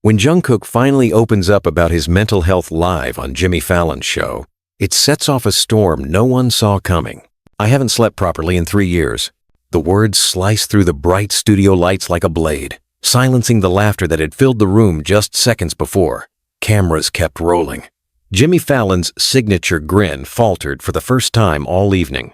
When Jungkook finally opens up about his mental health live on Jimmy Fallon's show, it sets off a storm no one saw coming. "I haven't slept properly in 3 years." The words sliced through the bright studio lights like a blade, silencing the laughter that had filled the room just seconds before. Cameras kept rolling. Jimmy Fallon's signature grin faltered for the first time all evening.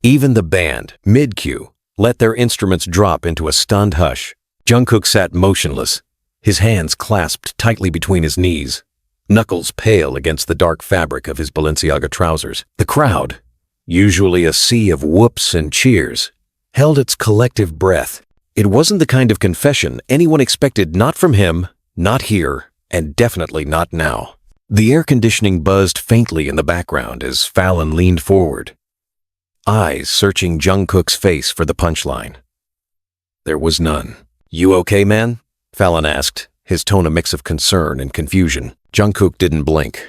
Even the band, mid-cue, let their instruments drop into a stunned hush. Jungkook sat motionless, his hands clasped tightly between his knees, knuckles pale against the dark fabric of his Balenciaga trousers. The crowd, usually a sea of whoops and cheers, held its collective breath. It wasn't the kind of confession anyone expected, not from him, not here, and definitely not now. The air conditioning buzzed faintly in the background as Fallon leaned forward, eyes searching Jungkook's face for the punchline. There was none. "You okay, man?" Fallon asked, his tone a mix of concern and confusion. Jungkook didn't blink.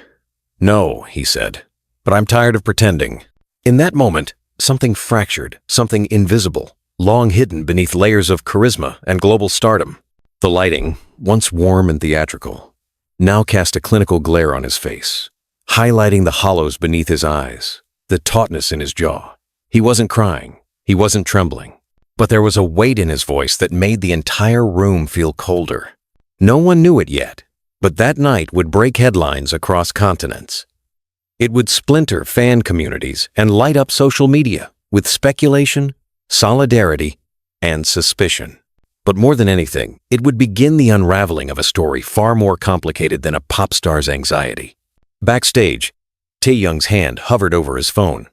"No," he said, "but I'm tired of pretending." In that moment, something fractured, something invisible, long hidden beneath layers of charisma and global stardom. The lighting, once warm and theatrical, now cast a clinical glare on his face, highlighting the hollows beneath his eyes, the tautness in his jaw. He wasn't crying, he wasn't trembling, but there was a weight in his voice that made the entire room feel colder. No one knew it yet, but that night would break headlines across continents. It would splinter fan communities and light up social media with speculation, solidarity, and suspicion. But more than anything, it would begin the unraveling of a story far more complicated than a pop star's anxiety. Backstage, Taehyung's hand hovered over his phone,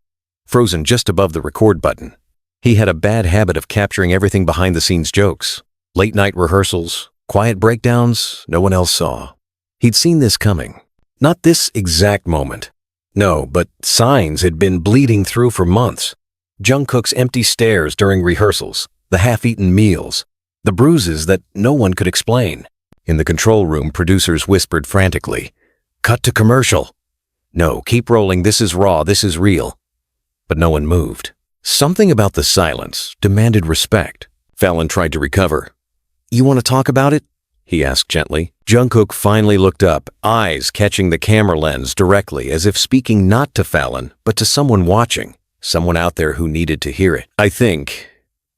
frozen just above the record button. He had a bad habit of capturing everything behind-the-scenes jokes, late-night rehearsals, quiet breakdowns no one else saw. He'd seen this coming. Not this exact moment. No, but signs had been bleeding through for months. Jungkook's empty stares during rehearsals, the half-eaten meals, the bruises that no one could explain. In the control room, producers whispered frantically, "Cut to commercial." "No, keep rolling, this is raw, this is real." But no one moved. Something about the silence demanded respect. Fallon tried to recover. "You want to talk about it?" he asked gently. Jungkook finally looked up, eyes catching the camera lens directly, as if speaking not to Fallon, but to someone watching, someone out there who needed to hear it. "I think,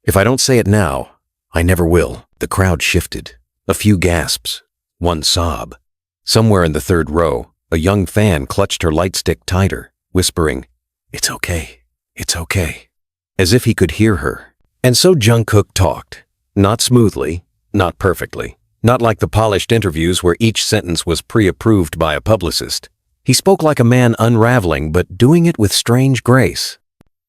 if I don't say it now, I never will." The crowd shifted. A few gasps, one sob. Somewhere in the third row, a young fan clutched her light stick tighter, whispering, "It's okay, it's okay," as if he could hear her. And so Jungkook talked, not smoothly, not perfectly, not like the polished interviews where each sentence was pre-approved by a publicist. He spoke like a man unraveling, but doing it with strange grace.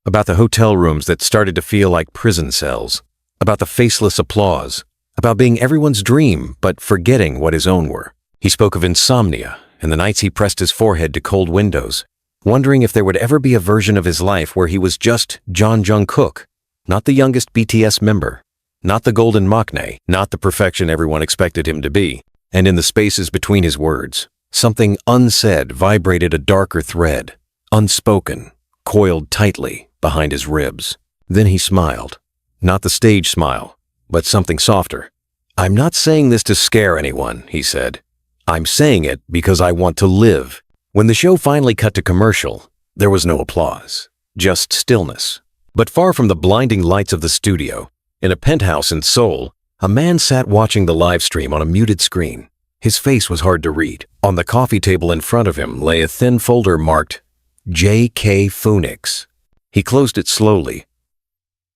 About the hotel rooms that started to feel like prison cells, about the faceless applause, about being everyone's dream, but forgetting what his own were. He spoke of insomnia and the nights he pressed his forehead to cold windows, wondering if there would ever be a version of his life where he was just Jungkook, not the youngest BTS member, not the golden maknae, not the perfection everyone expected him to be. And in the spaces between his words, something unsaid vibrated a darker thread, unspoken, coiled tightly behind his ribs. Then he smiled, not the stage smile, but something softer. "I'm not saying this to scare anyone," he said. "I'm saying it because I want to live." When the show finally cut to commercial, there was no applause, just stillness. But far from the blinding lights of the studio, in a penthouse in Seoul, a man sat watching the live stream on a muted screen. His face was hard to read. On the coffee table in front of him lay a thin folder marked J.K. Phoenix. He closed it slowly,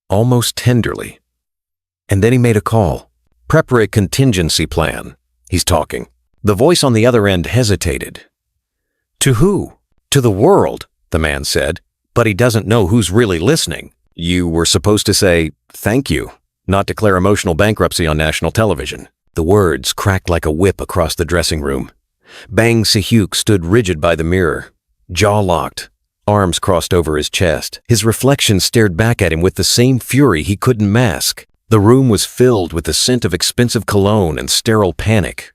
almost tenderly. And then he made a call. "Prepare a contingency plan." He's talking. The voice on the other end hesitated. "To who?" "To the world," the man said. "But he doesn't know who's really listening." "You were supposed to say, 'Thank you,' not declare emotional bankruptcy on national television." The words cracked like a whip across the dressing room. Bang Se-hyuk stood rigid by the mirror, jaw locked, arms crossed over his chest. His reflection stared back at him with the same fury he couldn't mask. The room was filled with the scent of expensive cologne and sterile panic.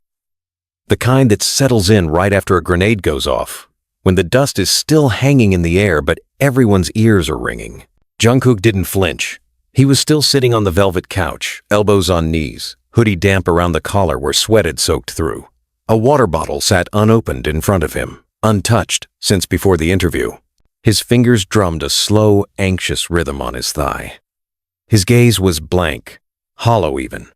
The kind that settles in right after a grenade goes off, when the dust is still hanging in the air but everyone's ears are ringing. Jungkook didn't flinch. He was still sitting on the velvet couch, elbows on knees, hoodie damp around the collar where sweat had soaked through. A water bottle sat unopened in front of him, untouched since before the interview. His fingers drummed a slow, anxious rhythm on his thigh. His gaze was blank, hollow even.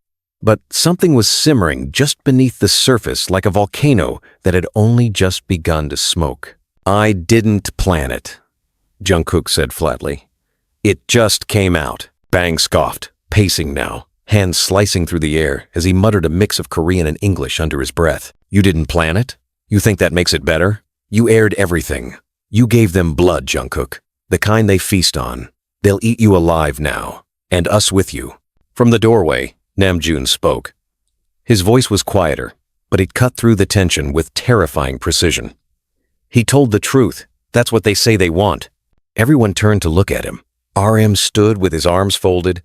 But something was simmering just beneath the surface like a volcano that had only just begun to smoke. "I didn't plan it," Jungkook said flatly. "It just came out." Bang scoffed, pacing now, hands slicing through the air as he muttered a mix of Korean and English under his breath. "You didn't plan it? You think that makes it better? You aired everything. You gave them blood, Jungkook, the kind they feast on. They'll eat you alive now, and us with you." From the doorway, Namjoon spoke. His voice was quieter, but it cut through the tension with terrifying precision. He told the truth. That's what they say they want. Everyone turned to look at him. RM stood with his arms folded,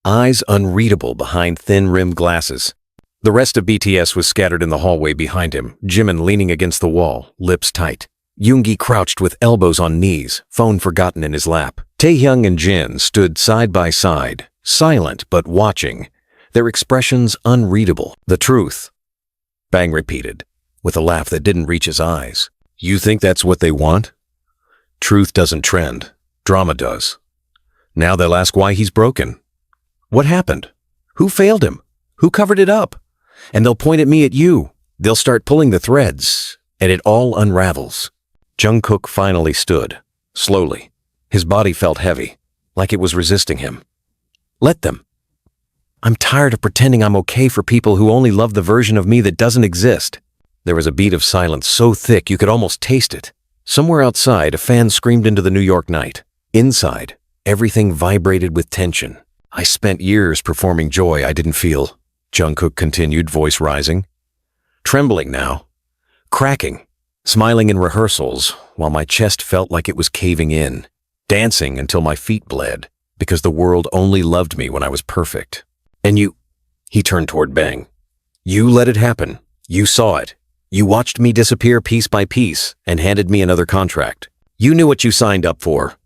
eyes unreadable behind thin-rimmed glasses. The rest of BTS was scattered in the hallway behind him, Jimin leaning against the wall, lips tight. Yoongi crouched with elbows on knees, phone forgotten in his lap. Taehyung and Jin stood side by side, silent but watching, their expressions unreadable. "The truth," Bang repeated, with a laugh that didn't reach his eyes. "You think that's what they want? Truth doesn't trend. Drama does. Now they'll ask why he's broken. What happened? Who failed him? Who covered it up? And they'll point at me at you. They'll start pulling the threads, and it all unravels." Jungkook finally stood, slowly. His body felt heavy, like it was resisting him. "Let them. I'm tired of pretending I'm okay for people who only love the version of me that doesn't exist." There was a beat of silence so thick you could almost taste it. Somewhere outside, a fan screamed into the New York night. Inside, everything vibrated with tension. "I spent years performing joy I didn't feel," Jungkook continued, voice rising. "Trembling now, cracking, smiling in rehearsals while my chest felt like it was caving in, dancing until my feet bled because the world only loved me when I was perfect. And you," he turned toward Bang, "you let it happen. You saw it. You watched me disappear piece by piece and handed me another contract. You knew what you signed up for."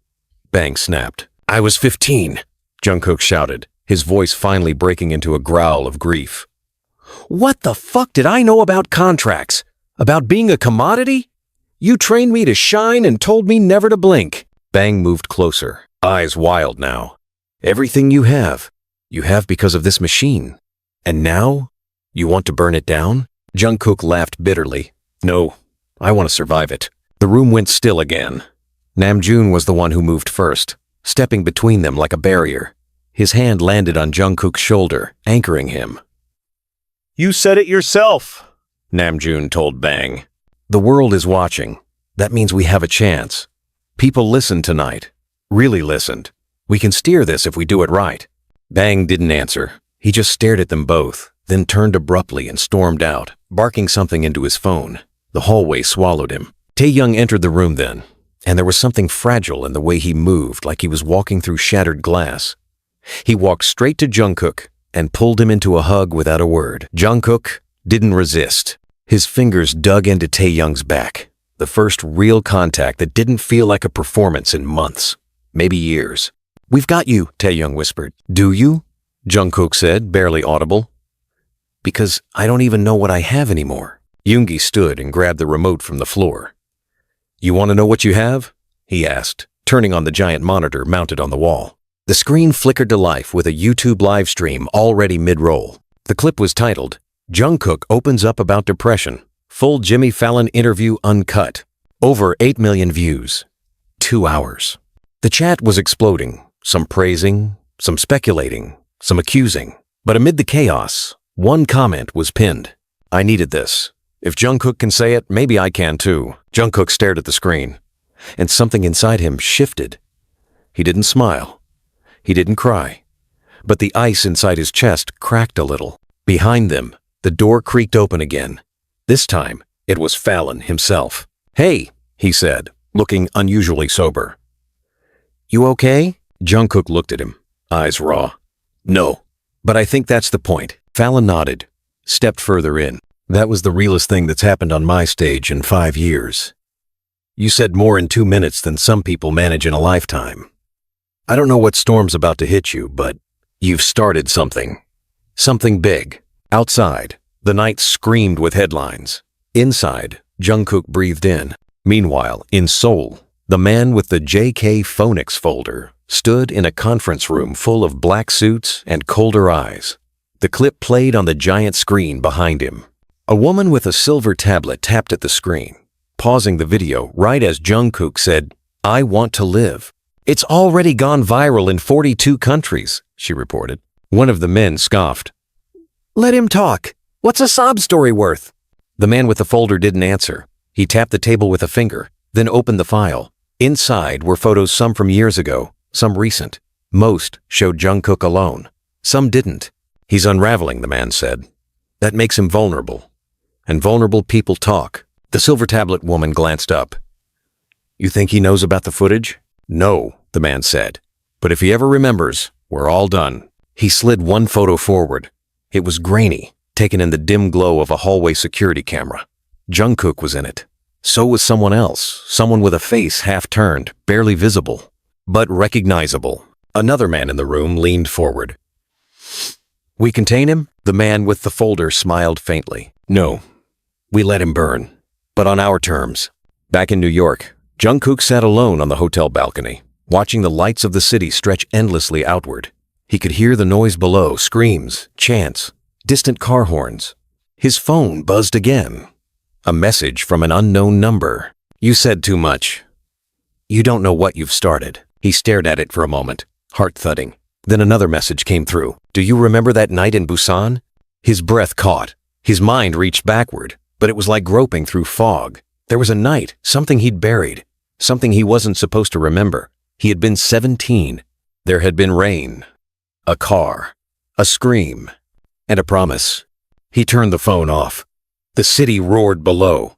Bang snapped. "I was 15, Jungkook shouted, his voice finally breaking into a growl of grief. "What the fuck did I know about contracts? About being a commodity? You trained me to shine and told me never to blink." Bang moved closer, eyes wild now. "Everything you have because of this machine. And now, you want to burn it down?" Jungkook laughed bitterly. "No, I want to survive it." The room went still again. Namjoon was the one who moved first, stepping between them like a barrier. His hand landed on Jungkook's shoulder, anchoring him. "You said it yourself," Namjoon told Bang. "The world is watching. That means we have a chance. People listened tonight. Really listened. We can steer this if we do it right." Bang didn't answer. He just stared at them both, then turned abruptly and stormed out, barking something into his phone. The hallway swallowed him. Taehyung entered the room then, and there was something fragile in the way he moved, like he was walking through shattered glass. He walked straight to Jungkook and pulled him into a hug without a word. Jungkook didn't resist. His fingers dug into Taehyung's back, the first real contact that didn't feel like a performance in months, maybe years. "We've got you," Taehyung whispered. "Do you?" Jungkook said, barely audible. "Because I don't even know what I have anymore." Yoongi stood and grabbed the remote from the floor. "You want to know what you have?" he asked, turning on the giant monitor mounted on the wall. The screen flickered to life with a YouTube live stream already mid-roll. The clip was titled, "Jungkook Opens Up About Depression. Full Jimmy Fallon Interview Uncut." Over 8 million views. 2 hours. The chat was exploding, some praising, some speculating, some accusing. But amid the chaos, one comment was pinned. "I needed this. If Jungkook can say it, maybe I can too." Jungkook stared at the screen, and something inside him shifted. He didn't smile. He didn't cry. But the ice inside his chest cracked a little. Behind them, the door creaked open again. This time, it was Fallon himself. "Hey," he said, looking unusually sober. "You okay?" Jungkook looked at him, eyes raw. "No, but I think that's the point." Fallon nodded, stepped further in. "That was the realest thing that's happened on my stage in 5 years. You said more in 2 minutes than some people manage in a lifetime. I don't know what storm's about to hit you, but you've started something. Something big." Outside, the night screamed with headlines. Inside, Jungkook breathed in. Meanwhile, in Seoul, the man with the JK Phonics folder stood in a conference room full of black suits and colder eyes. The clip played on the giant screen behind him. A woman with a silver tablet tapped at the screen, pausing the video right as Jungkook said, "I want to live." "It's already gone viral in 42 countries, she reported. One of the men scoffed. "Let him talk. What's a sob story worth?" The man with the folder didn't answer. He tapped the table with a finger, then opened the file. Inside were photos, some from years ago, some recent. Most showed Jungkook alone. Some didn't. "He's unraveling," the man said. "That makes him vulnerable. And vulnerable people talk." The silver tablet woman glanced up. "You think he knows about the footage?" "No," the man said. "But if he ever remembers, we're all done." He slid one photo forward. It was grainy, taken in the dim glow of a hallway security camera. Jungkook was in it. So was someone else, someone with a face half-turned, barely visible, but recognizable. Another man in the room leaned forward. "We contain him?" The man with the folder smiled faintly. "No. We let him burn. But on our terms." Back in New York, Jungkook sat alone on the hotel balcony, watching the lights of the city stretch endlessly outward. He could hear the noise below, screams, chants, distant car horns. His phone buzzed again. A message from an unknown number. "You said too much. You don't know what you've started." He stared at it for a moment, heart thudding. Then another message came through. "Do you remember that night in Busan?" His breath caught. His mind reached backward, but it was like groping through fog. There was a night, something he'd buried, something he wasn't supposed to remember. He had been 17. There had been rain, a car, a scream, and a promise. He turned the phone off. The city roared below.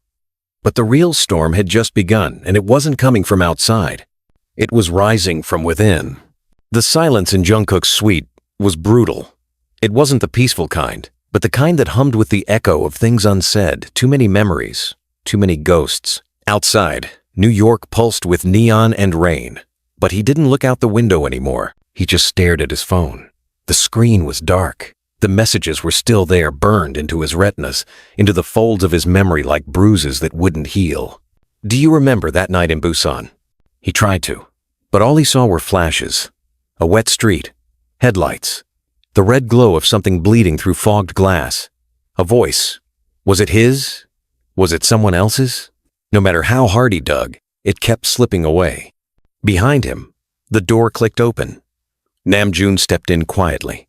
But the real storm had just begun, and it wasn't coming from outside. It was rising from within. The silence in Jungkook's suite was brutal. It wasn't the peaceful kind, but the kind that hummed with the echo of things unsaid, too many memories, too many ghosts. Outside, New York pulsed with neon and rain. But he didn't look out the window anymore. He just stared at his phone. The screen was dark. The messages were still there, burned into his retinas, into the folds of his memory like bruises that wouldn't heal. "Do you remember that night in Busan?" He tried to, but all he saw were flashes. A wet street, headlights, the red glow of something bleeding through fogged glass. A voice. Was it his? Was it someone else's? No matter how hard he dug, it kept slipping away. Behind him, the door clicked open. Namjoon stepped in quietly,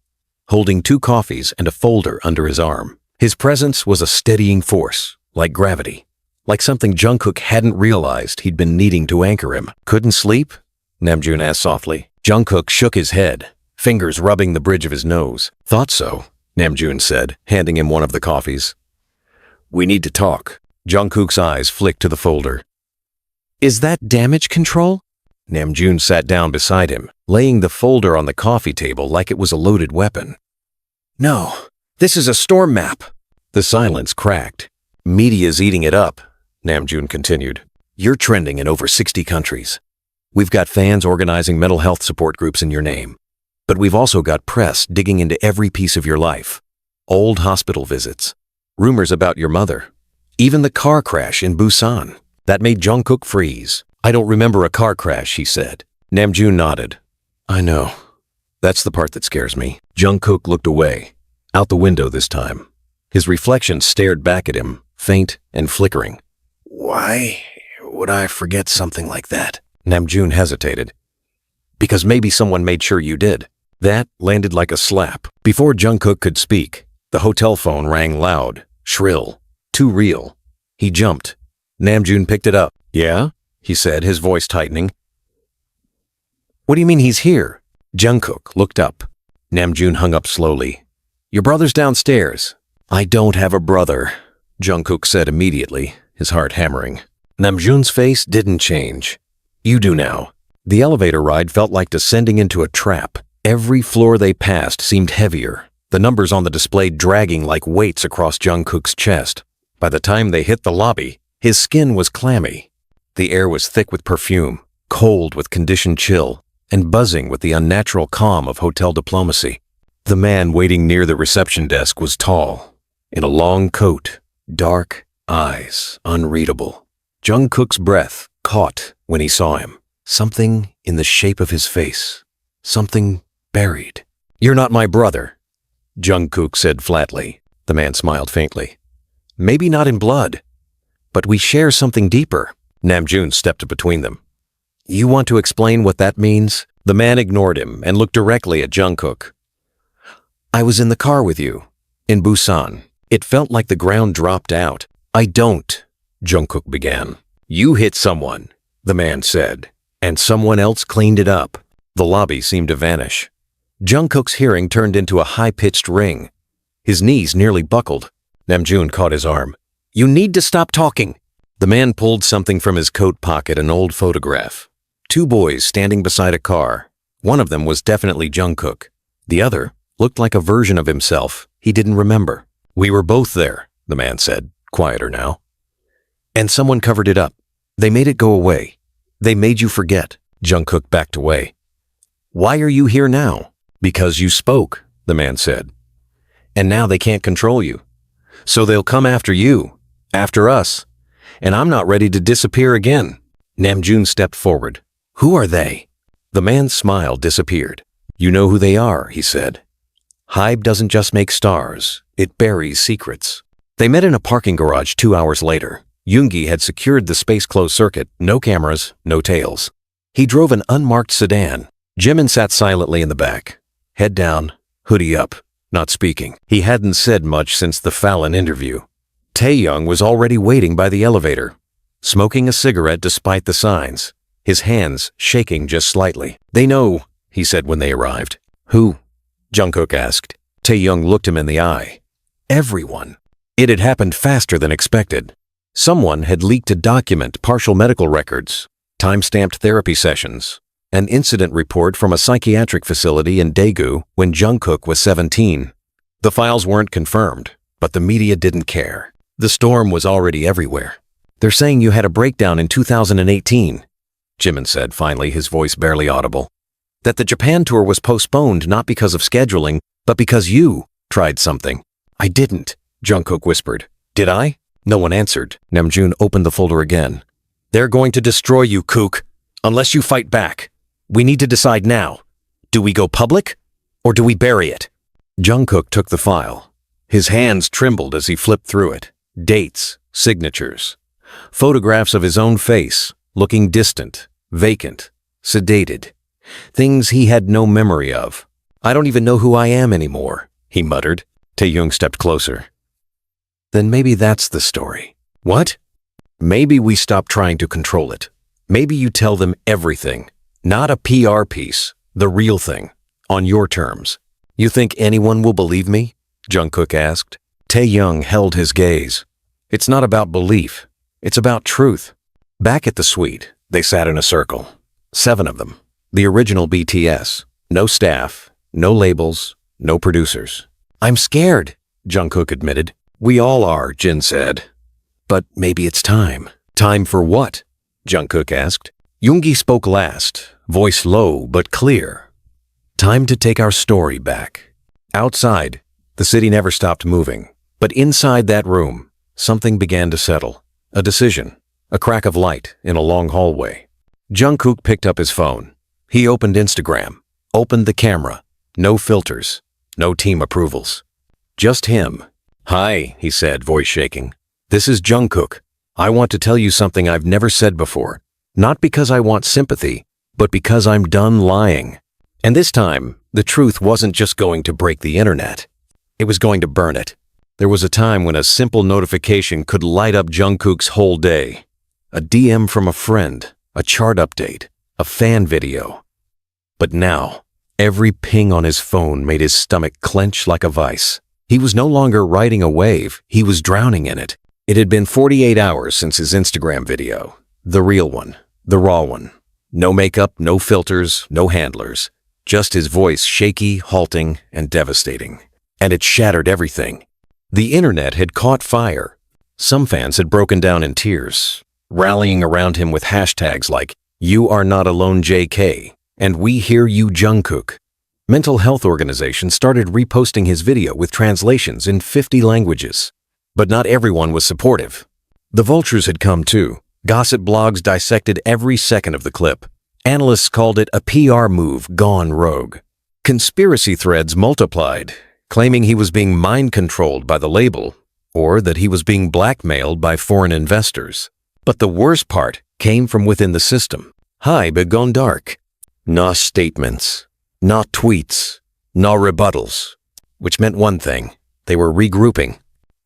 holding 2 coffees and a folder under his arm. His presence was a steadying force, like gravity, like something Jungkook hadn't realized he'd been needing to anchor him. "Couldn't sleep?" Namjoon asked softly. Jungkook shook his head, fingers rubbing the bridge of his nose. "Thought so," Namjoon said, handing him one of the coffees. "We need to talk." Jungkook's eyes flicked to the folder. "Is that damage control?" Namjoon sat down beside him, laying the folder on the coffee table like it was a loaded weapon. "No, this is a storm map." The silence cracked. "Media's eating it up," Namjoon continued. "You're trending in over 60 countries. We've got fans organizing mental health support groups in your name. But we've also got press digging into every piece of your life. Old hospital visits, rumors about your mother, even the car crash in Busan. That made Jungkook freeze. "I don't remember a car crash," he said. Namjoon nodded. "I know. That's the part that scares me." Jungkook looked away, out the window this time. His reflection stared back at him, faint and flickering. "Why would I forget something like that?" Namjoon hesitated. "Because maybe someone made sure you did." That landed like a slap. Before Jungkook could speak, the hotel phone rang loud, shrill, too real. He jumped. Namjoon picked it up. "Yeah?" he said, his voice tightening. "What do you mean he's here?" Jungkook looked up. Namjoon hung up slowly. "Your brother's downstairs." "I don't have a brother," Jungkook said immediately, his heart hammering. Namjoon's face didn't change. "You do now." The elevator ride felt like descending into a trap. Every floor they passed seemed heavier, the numbers on the display dragging like weights across Jungkook's chest. By the time they hit the lobby, his skin was clammy. The air was thick with perfume, cold with conditioned chill, and buzzing with the unnatural calm of hotel diplomacy. The man waiting near the reception desk was tall, in a long coat, dark, eyes unreadable. Jungkook's breath caught when he saw him. Something in the shape of his face. Something buried. "You're not my brother," Jungkook said flatly. The man smiled faintly. "Maybe not in blood, but we share something deeper." Namjoon stepped between them. "You want to explain what that means?" The man ignored him and looked directly at Jungkook. "I was in the car with you, in Busan." It felt like the ground dropped out. "I don't," Jungkook began. "You hit someone," the man said, "and someone else cleaned it up." The lobby seemed to vanish. Jungkook's hearing turned into a high-pitched ring. His knees nearly buckled. Namjoon caught his arm. "You need to stop talking." The man pulled something from his coat pocket, an old photograph. Two boys standing beside a car. One of them was definitely Jungkook. The other looked like a version of himself he didn't remember. "We were both there," the man said, quieter now. "And someone covered it up. They made it go away. They made you forget." Jungkook backed away. "Why are you here now?" "Because you spoke," the man said. "And now they can't control you. So they'll come after you, after us. And I'm not ready to disappear again." Namjoon stepped forward. "Who are they?" The man's smile disappeared. "You know who they are," he said. "Hype doesn't just make stars, it buries secrets." They met in a parking garage 2 hours later. Yoongi had secured the space closed circuit, no cameras, no tails. He drove an unmarked sedan. Jimin sat silently in the back, head down, hoodie up, not speaking. He hadn't said much since the Fallon interview. Taehyung was already waiting by the elevator, smoking a cigarette despite the signs, his hands shaking just slightly. "They know," he said when they arrived. "Who?" Jungkook asked. Taehyung looked him in the eye. "Everyone." It had happened faster than expected. Someone had leaked a document, partial medical records, time-stamped therapy sessions, an incident report from a psychiatric facility in Daegu when Jungkook was 17. The files weren't confirmed, but the media didn't care. The storm was already everywhere. "They're saying you had a breakdown in 2018, Jimin said finally, his voice barely audible. "That the Japan tour was postponed not because of scheduling, but because you tried something." "I didn't," Jungkook whispered. "Did I?" No one answered. Namjoon opened the folder again. "They're going to destroy you, Kook, unless you fight back. We need to decide now. Do we go public, or do we bury it?" Jungkook took the file. His hands trembled as he flipped through it. Dates, signatures, photographs of his own face, looking distant, vacant, sedated. Things he had no memory of. "I don't even know who I am anymore," he muttered. Taehyung stepped closer. "Then maybe that's the story." "What?" "Maybe we stop trying to control it. Maybe you tell them everything. Not a PR piece, the real thing, on your terms." "You think anyone will believe me?" Jungkook asked. Taehyung held his gaze. "It's not about belief. It's about truth." Back at the suite, they sat in a circle. 7 of them. The original BTS. No staff, no labels, no producers. "I'm scared," Jungkook admitted. "We all are," Jin said. "But maybe it's time." "Time for what?" Jungkook asked. Yoongi spoke last, voice low but clear. "Time to take our story back." Outside, the city never stopped moving. But inside that room, something began to settle. A decision, a crack of light in a long hallway. Jungkook picked up his phone. He opened Instagram, opened the camera. No filters, no team approvals. Just him. "Hi," he said, voice shaking. "This is Jungkook. I want to tell you something I've never said before. Not because I want sympathy, but because I'm done lying." And this time, the truth wasn't just going to break the internet. It was going to burn it. There was a time when a simple notification could light up Jungkook's whole day. A DM from a friend, a chart update, a fan video. But now, every ping on his phone made his stomach clench like a vice. He was no longer riding a wave, he was drowning in it. It had been 48 hours since his Instagram video. The real one, the raw one. No makeup, no filters, no handlers. Just his voice shaky, halting, and devastating. And it shattered everything. The internet had caught fire. Some fans had broken down in tears, rallying around him with hashtags like, "You are not alone JK," and "We hear you Jungkook." Mental health organizations started reposting his video with translations in 50 languages. But not everyone was supportive. The vultures had come too. Gossip blogs dissected every second of the clip. Analysts called it a PR move gone rogue. Conspiracy threads multiplied, claiming he was being mind-controlled by the label, or that he was being blackmailed by foreign investors. But the worst part came from within the system. Hype had gone dark. No statements, no tweets, no rebuttals. Which meant one thing: they were regrouping.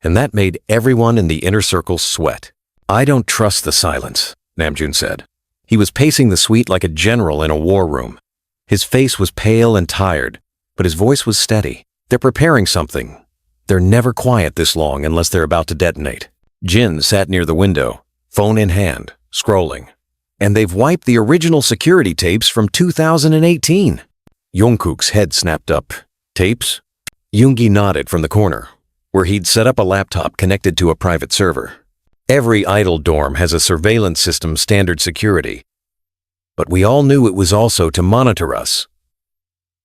And that made everyone in the inner circle sweat. "I don't trust the silence," Namjoon said. He was pacing the suite like a general in a war room. His face was pale and tired, but his voice was steady. "They're preparing something. They're never quiet this long unless they're about to detonate." Jin sat near the window, phone in hand, scrolling. "And they've wiped the original security tapes from 2018. Jungkook's head snapped up. "Tapes?" Yoongi nodded from the corner, where he'd set up a laptop connected to a private server. "Every idol dorm has a surveillance system standard security. But we all knew it was also to monitor us.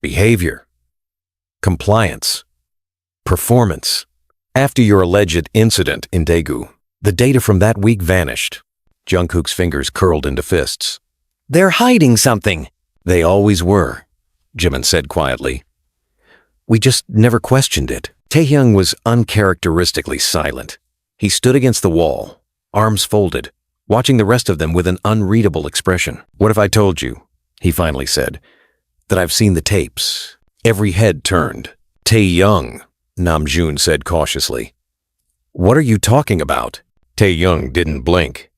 Behavior. Compliance. Performance. After your alleged incident in Daegu, the data from that week vanished." Jungkook's fingers curled into fists. "They're hiding something." "They always were," Jimin said quietly. "We just never questioned it." Taehyung was uncharacteristically silent. He stood against the wall, arms folded, watching the rest of them with an unreadable expression. "What if I told you," he finally said, "that I've seen the tapes?" Every head turned. "Taehyung," Namjoon said cautiously. "What are you talking about?" Taehyung didn't blink.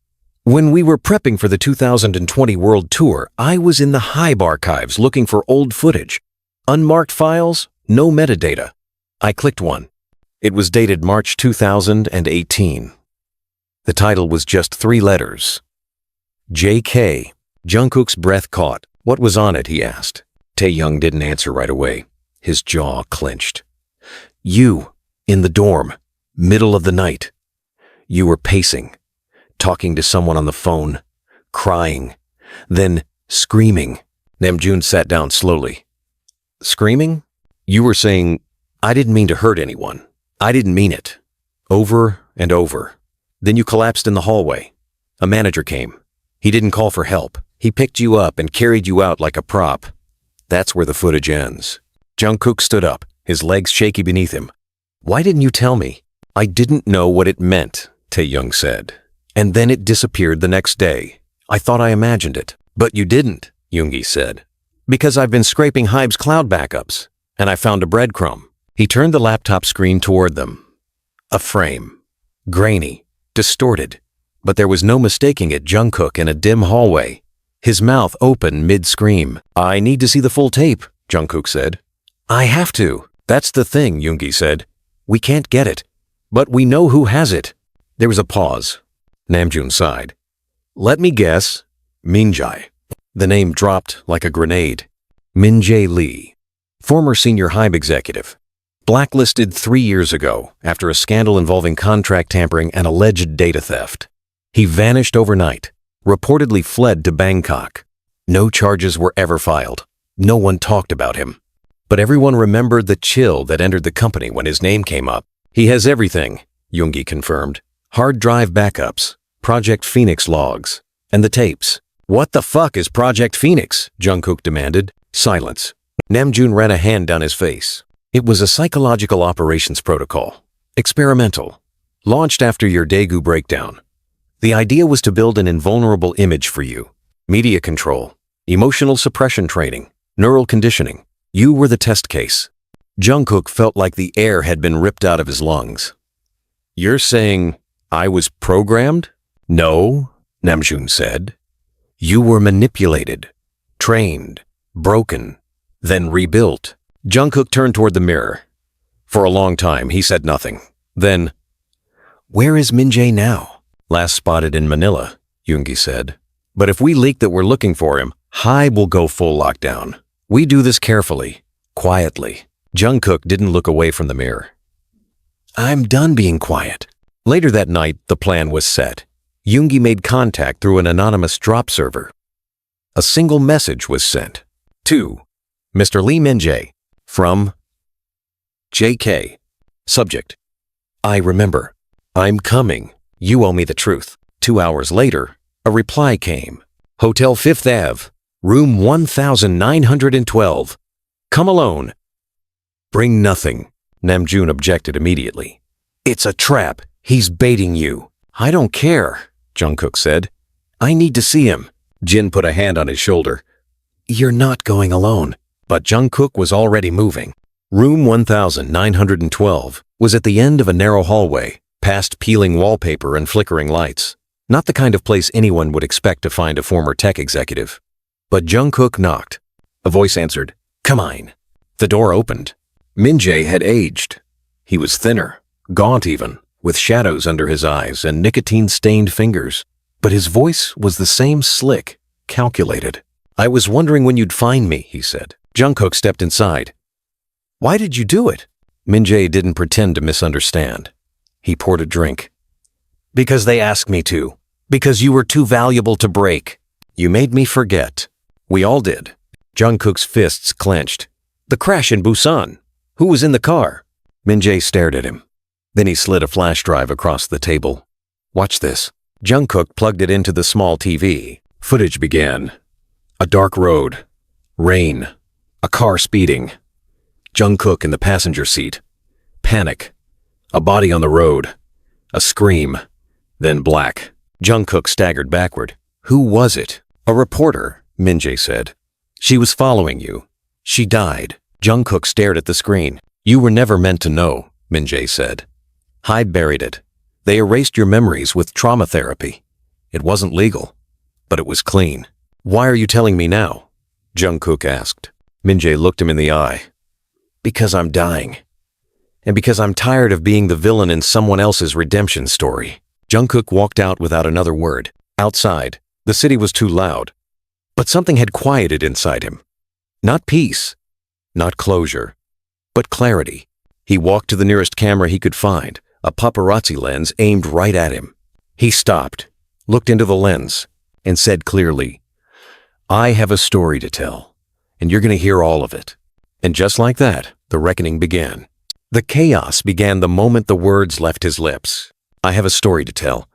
"When we were prepping for the 2020 World Tour, I was in the Hybe archives looking for old footage. Unmarked files, no metadata. I clicked one. It was dated March 2018. The title was just 3 letters. JK. Jungkook's breath caught. "What was on it?" he asked. Taehyung didn't answer right away. His jaw clenched. "You, in the dorm, middle of the night. You were pacing, talking to someone on the phone, crying, then screaming." Namjoon sat down slowly. "Screaming? You were saying, 'I didn't mean to hurt anyone. I didn't mean it.' Over and over. Then you collapsed in the hallway. A manager came. He didn't call for help. He picked you up and carried you out like a prop. That's where the footage ends." Jungkook stood up, his legs shaky beneath him. "Why didn't you tell me?" "I didn't know what it meant," Taehyung said. "And then it disappeared the next day. I thought I imagined it." "But you didn't," Yoongi said. "Because I've been scraping Hybe's cloud backups, and I found a breadcrumb." He turned the laptop screen toward them. A frame. Grainy. Distorted. But there was no mistaking it. Jungkook in a dim hallway. His mouth open mid-scream. "I need to see the full tape," Jungkook said. "I have to." "That's the thing," Yoongi said. "We can't get it. But we know who has it." There was a pause. Namjoon sighed. "Let me guess. Minjae." The name dropped like a grenade. Minjae Lee. Former senior Hybe executive. Blacklisted 3 years ago after a scandal involving contract tampering and alleged data theft. He vanished overnight, reportedly fled to Bangkok. No charges were ever filed. No one talked about him. But everyone remembered the chill that entered the company when his name came up. "He has everything," Yoongi confirmed. "Hard drive backups, Project Phoenix logs, and the tapes." "What the fuck is Project Phoenix?" Jungkook demanded. Silence. Namjoon ran a hand down his face. "It was a psychological operations protocol. Experimental. Launched after your Daegu breakdown. The idea was to build an invulnerable image for you. Media control, emotional suppression training, neural conditioning. You were the test case." Jungkook felt like the air had been ripped out of his lungs. "You're saying I was programmed?" "No," Namjoon said. "You were manipulated, trained, broken, then rebuilt." Jungkook turned toward the mirror. For a long time, he said nothing. Then, "Where is Minjae now?" "Last spotted in Manila," Yoongi said. "But if we leak that we're looking for him, Hybe will go full lockdown. We do this carefully, quietly." Jungkook didn't look away from the mirror. "I'm done being quiet." Later that night, the plan was set. Yoongi made contact through an anonymous drop server. A single message was sent. To Mr. Lee Minjae. From JK. Subject: "I remember. I'm coming. You owe me the truth. 2 hours later, a reply came. Hotel 5th Ave, room 1912. Come alone. Bring nothing. Namjoon objected immediately. It's a trap. He's baiting you. I don't care, Jungkook said. I need to see him. Jin put a hand on his shoulder. You're not going alone. But Jungkook was already moving. Room 1912 was at the end of a narrow hallway, past peeling wallpaper and flickering lights. Not the kind of place anyone would expect to find a former tech executive. But Jungkook knocked. A voice answered, Come on. The door opened. Min-jae had aged. He was thinner, gaunt even, with shadows under his eyes and nicotine-stained fingers. But his voice was the same slick, calculated. I was wondering when you'd find me, he said. Jungkook stepped inside. Why did you do it? Min-jae didn't pretend to misunderstand. He poured a drink. Because they asked me to. Because you were too valuable to break. You made me forget. We all did. Jungkook's fists clenched. The crash in Busan. Who was in the car? Min-jae stared at him. Then he slid a flash drive across the table. Watch this. Jungkook plugged it into the small TV. Footage began. A dark road. Rain. A car speeding. Jungkook in the passenger seat. Panic. A body on the road. A scream. Then black. Jungkook staggered backward. Who was it? A reporter, Min-jae said. She was following you. She died. Jungkook stared at the screen. You were never meant to know, Min-jae said. Hybe buried it. They erased your memories with trauma therapy. It wasn't legal, but it was clean. Why are you telling me now? Jungkook asked. Min-jae looked him in the eye. Because I'm dying. And because I'm tired of being the villain in someone else's redemption story. Jungkook walked out without another word. Outside, the city was too loud. But something had quieted inside him. Not peace, not closure, but clarity. He walked to the nearest camera he could find, a paparazzi lens aimed right at him. He stopped, looked into the lens, and said clearly, I have a story to tell, and you're going to hear all of it. And just like that, the reckoning began. The chaos began the moment the words left his lips. I have a story to tell,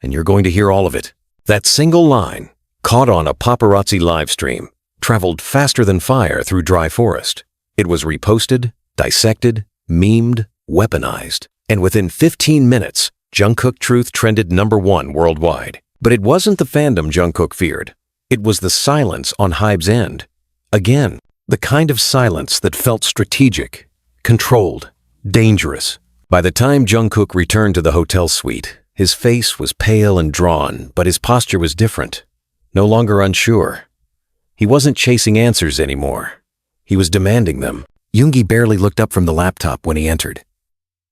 and you're going to hear all of it. That single line, caught on a paparazzi live stream, traveled faster than fire through dry forest. It was reposted, dissected, memed, weaponized, and within 15 minutes, Jungkook Truth trended #1 worldwide. But it wasn't the fandom Jungkook feared. It was the silence on Hybe's end. Again, the kind of silence that felt strategic, controlled, dangerous. By the time Jungkook returned to the hotel suite, his face was pale and drawn, but his posture was different. No longer unsure. He wasn't chasing answers anymore. He was demanding them. Yoongi barely looked up from the laptop when he entered.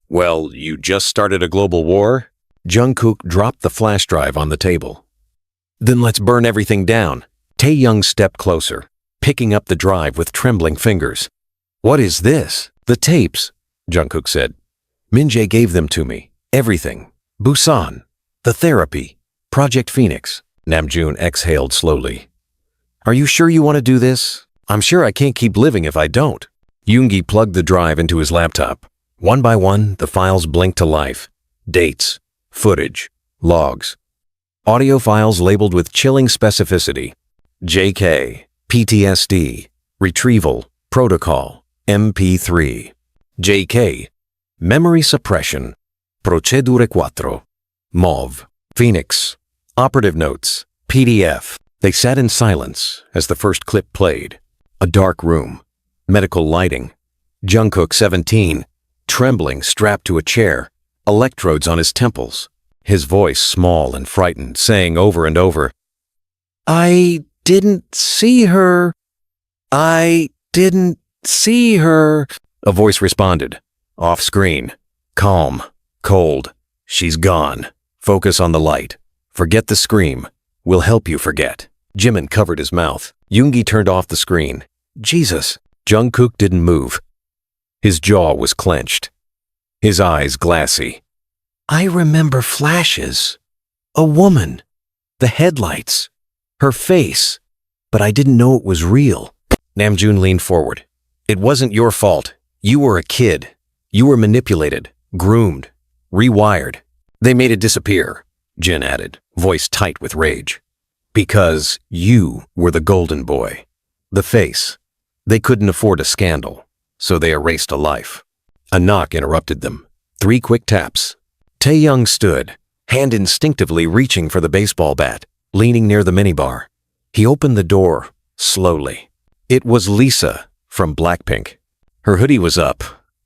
Well, you just started a global war? Jungkook dropped the flash drive on the table. Then let's burn everything down. Taehyung stepped closer, picking up the drive with trembling fingers. What is this? The tapes, Jungkook said. Min-jae gave them to me. Everything. Busan. The therapy. Project Phoenix. Namjoon exhaled slowly. Are you sure you want to do this? I'm sure I can't keep living if I don't. Yoongi plugged the drive into his laptop. One by one, the files blinked to life. Dates, footage, logs. Audio files labeled with chilling specificity. JK, PTSD, retrieval, protocol, MP3. JK, memory suppression, procedure 4, MOV, Phoenix, operative notes, PDF. They sat in silence as the first clip played. A dark room, medical lighting. Jungkook 17, trembling, strapped to a chair, electrodes on his temples. His voice small and frightened, saying over and over, I didn't see her. I didn't see her. A voice responded, off screen, calm, cold. She's gone. Focus on the light. Forget the scream. We'll help you forget. Jimin covered his mouth. Yoongi turned off the screen. Jesus. Jungkook didn't move. His jaw was clenched. His eyes glassy. I remember flashes. A woman. The headlights. Her face. But I didn't know it was real. Namjoon leaned forward. It wasn't your fault. You were a kid. You were manipulated, groomed, rewired. They made it disappear, Jin added, voice tight with rage. Because you were the golden boy. The face. They couldn't afford a scandal, so they erased a life. A knock interrupted them. 3 quick taps. Taehyung stood, hand instinctively reaching for the baseball bat, leaning near the minibar. He opened the door, slowly. It was Lisa, from Blackpink. Her hoodie was up,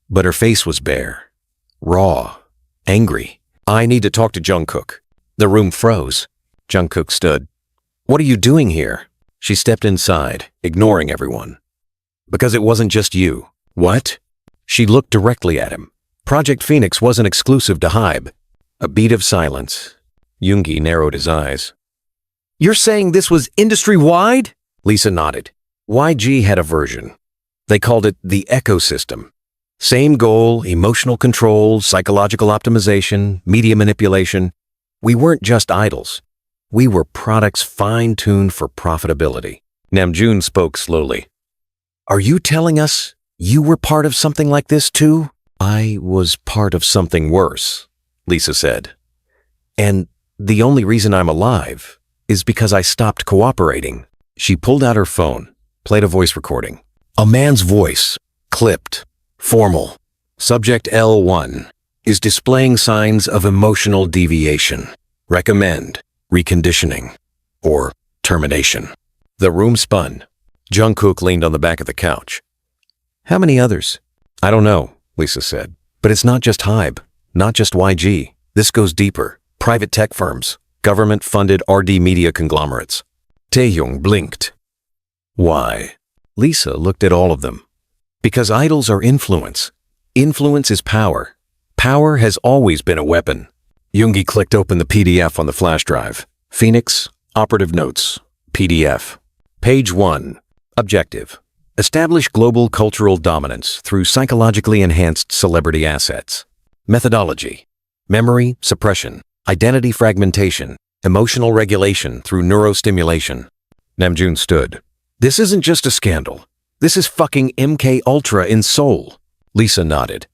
but her face was bare. Raw. Angry. I need to talk to Jungkook. The room froze. Jungkook stood. What are you doing here? She stepped inside, ignoring everyone. Because it wasn't just you. What? She looked directly at him. Project Phoenix wasn't exclusive to Hybe. A beat of silence. Yoongi narrowed his eyes. You're saying this was industry-wide? Lisa nodded. YG had a version. They called it the ecosystem. Same goal, emotional control, psychological optimization, media manipulation. We weren't just idols. We were products fine-tuned for profitability. Namjoon spoke slowly. Are you telling us you were part of something like this too? I was part of something worse, Lisa said. And the only reason I'm alive is because I stopped cooperating. She pulled out her phone, played a voice recording. A man's voice, clipped, formal. Subject L1 is displaying signs of emotional deviation. Recommend reconditioning or termination. The room spun. Jungkook leaned on the back of the couch. How many others? I don't know, Lisa said. But it's not just Hybe, not just YG. This goes deeper. Private tech firms, government-funded RD media conglomerates. Taehyung blinked. Why? Lisa looked at all of them. Because idols are influence. Influence is power. Power has always been a weapon. Yoongi clicked open the PDF on the flash drive. Phoenix, Operative Notes, PDF. Page 1. Objective. Establish global cultural dominance through psychologically enhanced celebrity assets. Methodology. Memory suppression, identity fragmentation, emotional regulation through neurostimulation. Namjoon stood. This isn't just a scandal. This is fucking MK Ultra in Seoul. Lisa nodded.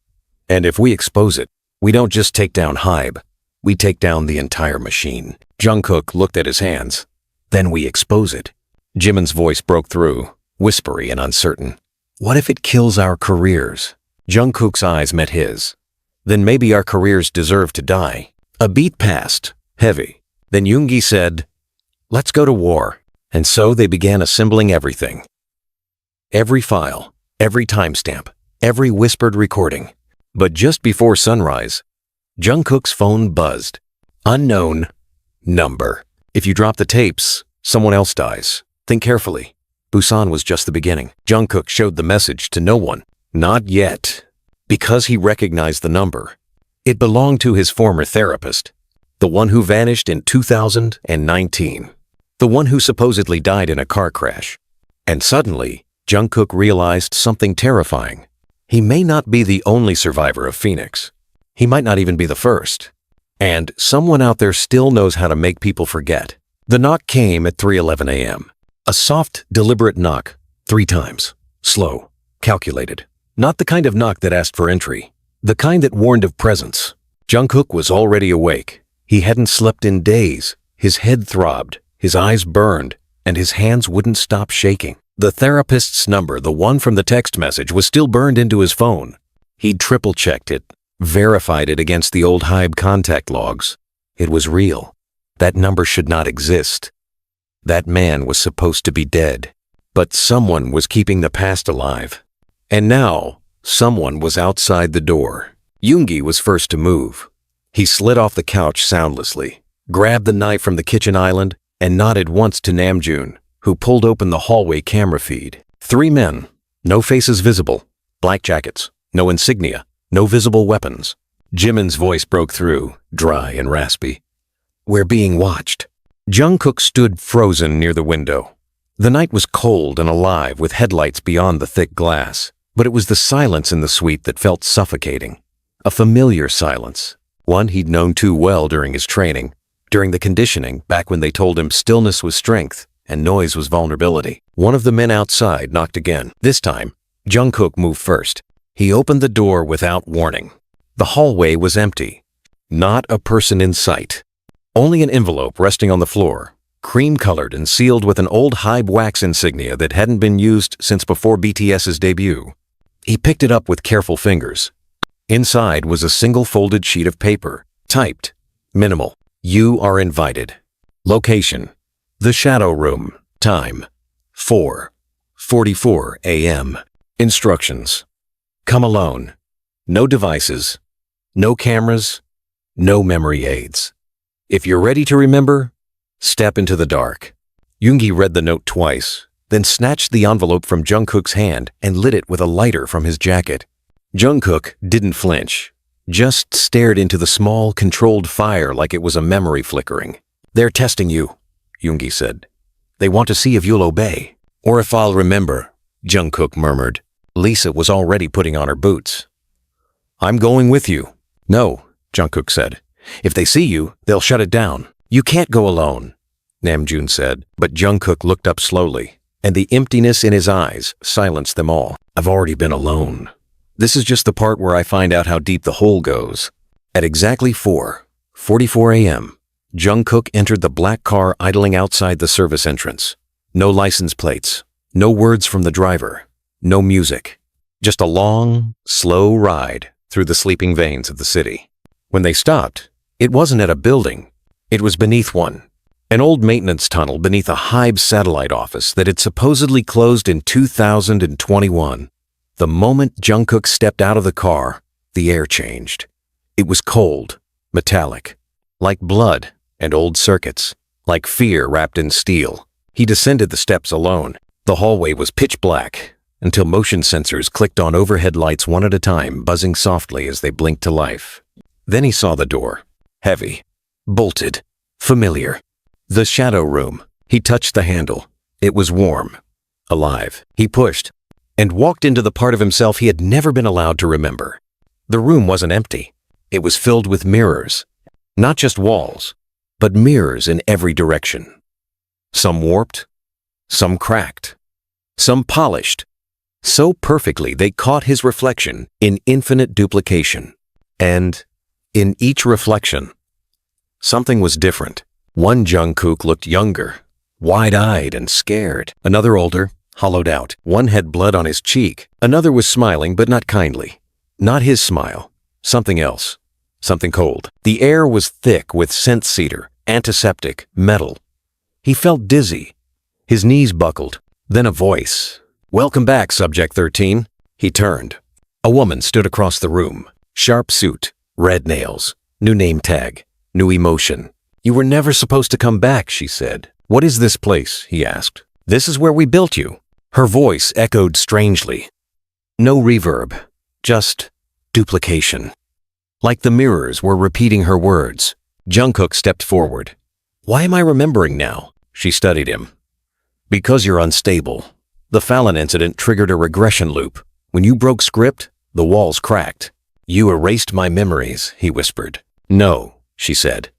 And if we expose it, we don't just take down Hybe. We take down the entire machine. Jungkook looked at his hands. Then we expose it. Jimin's voice broke through, whispery and uncertain. What if it kills our careers? Jungkook's eyes met his. Then maybe our careers deserve to die. A beat passed, heavy. Then Yoongi said, let's go to war. And so they began assembling everything. Every file, every timestamp, every whispered recording. But just before sunrise, Jungkook's phone buzzed. Unknown number. If you drop the tapes, someone else dies. Think carefully. Busan was just the beginning. Jungkook showed the message to no one. Not yet. Because he recognized the number. It belonged to his former therapist. The one who vanished in 2019. The one who supposedly died in a car crash. And suddenly, Jungkook realized something terrifying. He may not be the only survivor of Phoenix. He might not even be the first. And someone out there still knows how to make people forget. The knock came at 3:11 a.m. A soft, deliberate knock, 3 times. Slow, calculated. Not the kind of knock that asked for entry. The kind that warned of presence. Jungkook was already awake. He hadn't slept in days. His head throbbed, his eyes burned, and his hands wouldn't stop shaking. The therapist's number, the one from the text message, was still burned into his phone. He'd triple-checked it, verified it against the old Hybe contact logs. It was real. That number should not exist. That man was supposed to be dead. But someone was keeping the past alive. And now, someone was outside the door. Yoongi was first to move. He slid off the couch soundlessly, grabbed the knife from the kitchen island, and nodded once to Namjoon, who pulled open the hallway camera feed. 3 men, no faces visible, black jackets, no insignia, no visible weapons. Jimin's voice broke through, dry and raspy. We're being watched. Jungkook stood frozen near the window. The night was cold and alive with headlights beyond the thick glass, but it was the silence in the suite that felt suffocating. A familiar silence, one he'd known too well during his training, during the conditioning back when they told him stillness was strength and noise was vulnerability. One of the men outside knocked again. This time, Jungkook moved first. He opened the door without warning. The hallway was empty. Not a person in sight. Only an envelope resting on the floor, cream-colored and sealed with an old Hybe wax insignia that hadn't been used since before BTS's debut. He picked it up with careful fingers. Inside was a single folded sheet of paper, typed, minimal. You are invited. Location: the Shadow Room. Time: 4:44 a.m. Instructions: come alone. No devices. No cameras. No memory aids. If you're ready to remember, step into the dark. Yoongi read the note twice, then snatched the envelope from Jungkook's hand and lit it with a lighter from his jacket. Jungkook didn't flinch, just stared into the small, controlled fire like it was a memory flickering. They're testing you, Yoongi said. They want to see if you'll obey. Or if I'll remember, Jungkook murmured. Lisa was already putting on her boots. I'm going with you. No, Jungkook said. If they see you, they'll shut it down. You can't go alone, Namjoon said, but Jungkook looked up slowly, and the emptiness in his eyes silenced them all. I've already been alone. This is just the part where I find out how deep the hole goes. At exactly 4:44 a.m., Jungkook entered the black car idling outside the service entrance. No license plates, no words from the driver, no music. Just a long, slow ride through the sleeping veins of the city. When they stopped, it wasn't at a building. It was beneath one. An old maintenance tunnel beneath a Hybe satellite office that had supposedly closed in 2021. The moment Jungkook stepped out of the car, the air changed. It was cold, metallic, like blood and old circuits, like fear wrapped in steel. He descended the steps alone. The hallway was pitch black until motion sensors clicked on overhead lights one at a time, buzzing softly as they blinked to life. Then he saw the door. Heavy, bolted, familiar. The Shadow Room. He touched the handle. It was warm, alive. He pushed and walked into the part of himself he had never been allowed to remember. The room wasn't empty. It was filled with mirrors. Not just walls, but mirrors in every direction. Some warped, some cracked, some polished, so perfectly they caught his reflection in infinite duplication. And in each reflection, something was different. One Jungkook looked younger, wide-eyed and scared. Another older, hollowed out. One had blood on his cheek. Another was smiling, but not kindly. Not his smile. Something else. Something cold. The air was thick with scent cedar, antiseptic, metal. He felt dizzy. His knees buckled. Then a voice. Welcome back, Subject 13. He turned. A woman stood across the room. Sharp suit, red nails, new name tag, new emotion. You were never supposed to come back, she said. What is this place? He asked. This is where we built you. Her voice echoed strangely. No reverb, just duplication. Like the mirrors were repeating her words. Jungkook stepped forward. Why am I remembering now? She studied him. Because you're unstable. The Fallon incident triggered a regression loop. When you broke script, the walls cracked. You erased my memories, he whispered. No, she said.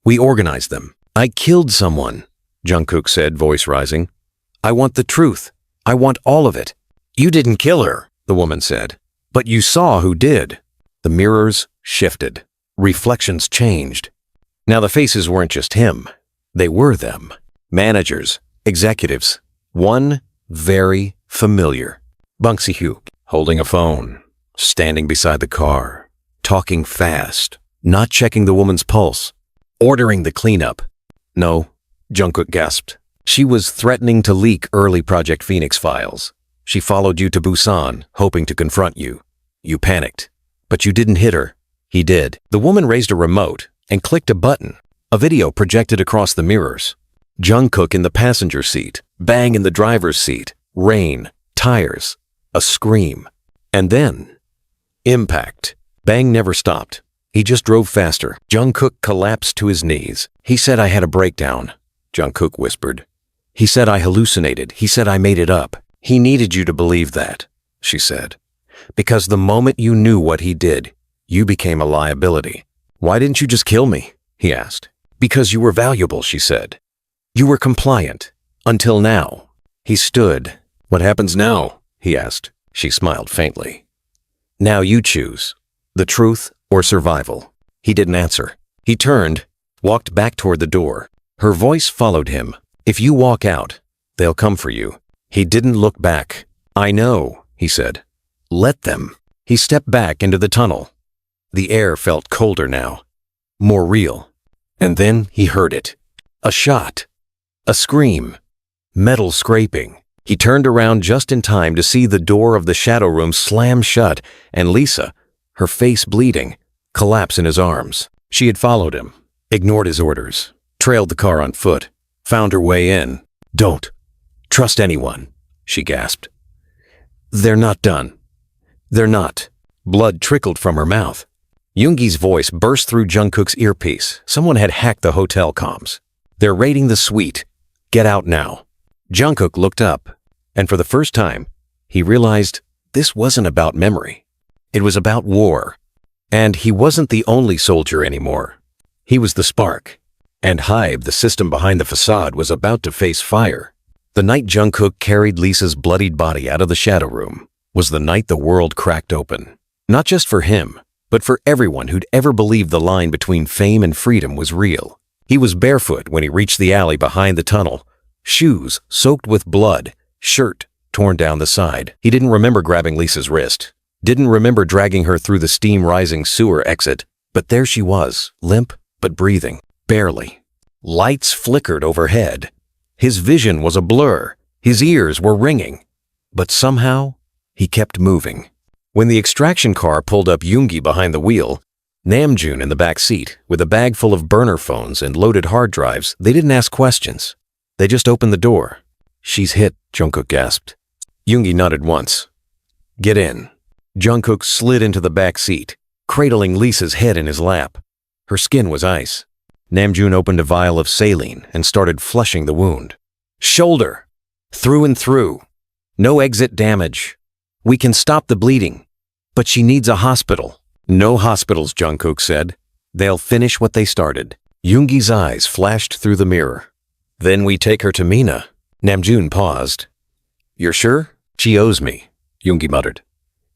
We organized them. I killed someone, Jungkook said, voice rising. I want the truth. I want all of it. You didn't kill her, the woman said. But you saw who did. The mirrors shifted. Reflections changed. Now the faces weren't just him. They were them. Managers, executives. One very familiar. Bang Si-hyuk, holding a phone, standing beside the car, talking fast, not checking the woman's pulse, ordering the cleanup. No, Jungkook gasped. She was threatening to leak early Project Phoenix files. She followed you to Busan, hoping to confront you. You panicked, but you didn't hit her. He did. The woman raised a remote and clicked a button. A video projected across the mirrors. Jungkook in the passenger seat, Bang in the driver's seat, rain, tires, a scream. And then, impact. Bang never stopped. He just drove faster. Jungkook collapsed to his knees. He said I had a breakdown, Jungkook whispered. He said I hallucinated. He said I made it up. He needed you to believe that, she said. Because the moment you knew what he did, you became a liability. Why didn't you just kill me? He asked. Because you were valuable, she said. You were compliant. Until now. He stood. What happens now? He asked. She smiled faintly. Now you choose. The truth or survival. He didn't answer. He turned, walked back toward the door. Her voice followed him. If you walk out, they'll come for you. He didn't look back. I know, he said. Let them. He stepped back into the tunnel. The air felt colder now, more real. And then he heard it. A shot. A scream. Metal scraping. He turned around just in time to see the door of the shadow room slam shut and Lisa, her face bleeding, collapse in his arms. She had followed him, ignored his orders, trailed the car on foot, found her way in. Don't trust anyone, she gasped. They're not done. They're not. Blood trickled from her mouth. Yoongi's voice burst through Jungkook's earpiece. Someone had hacked the hotel comms. They're raiding the suite. Get out now. Jungkook looked up, and for the first time, he realized this wasn't about memory. It was about war. And he wasn't the only soldier anymore. He was the spark. And HYBE, the system behind the facade, was about to face fire. The night Jungkook carried Lisa's bloodied body out of the shadow room was the night the world cracked open. Not just for him, but for everyone who'd ever believed the line between fame and freedom was real. He was barefoot when he reached the alley behind the tunnel, shoes soaked with blood, shirt torn down the side. He didn't remember grabbing Lisa's wrist, didn't remember dragging her through the steam-rising sewer exit, but there she was, limp but breathing, barely. Lights flickered overhead. His vision was a blur, his ears were ringing, but somehow he kept moving. When the extraction car pulled up Yoongi behind the wheel, Namjoon in the back seat, with a bag full of burner phones and loaded hard drives, they didn't ask questions. They just opened the door. She's hit, Jungkook gasped. Yoongi nodded once. Get in. Jungkook slid into the back seat, cradling Lisa's head in his lap. Her skin was ice. Namjoon opened a vial of saline and started flushing the wound. Shoulder. Through and through. No exit damage. We can stop the bleeding. But she needs a hospital. No hospitals, Jungkook said. They'll finish what they started. Yoongi's eyes flashed through the mirror. Then we take her to Mina. Namjoon paused. You're sure? She owes me, Yoongi muttered.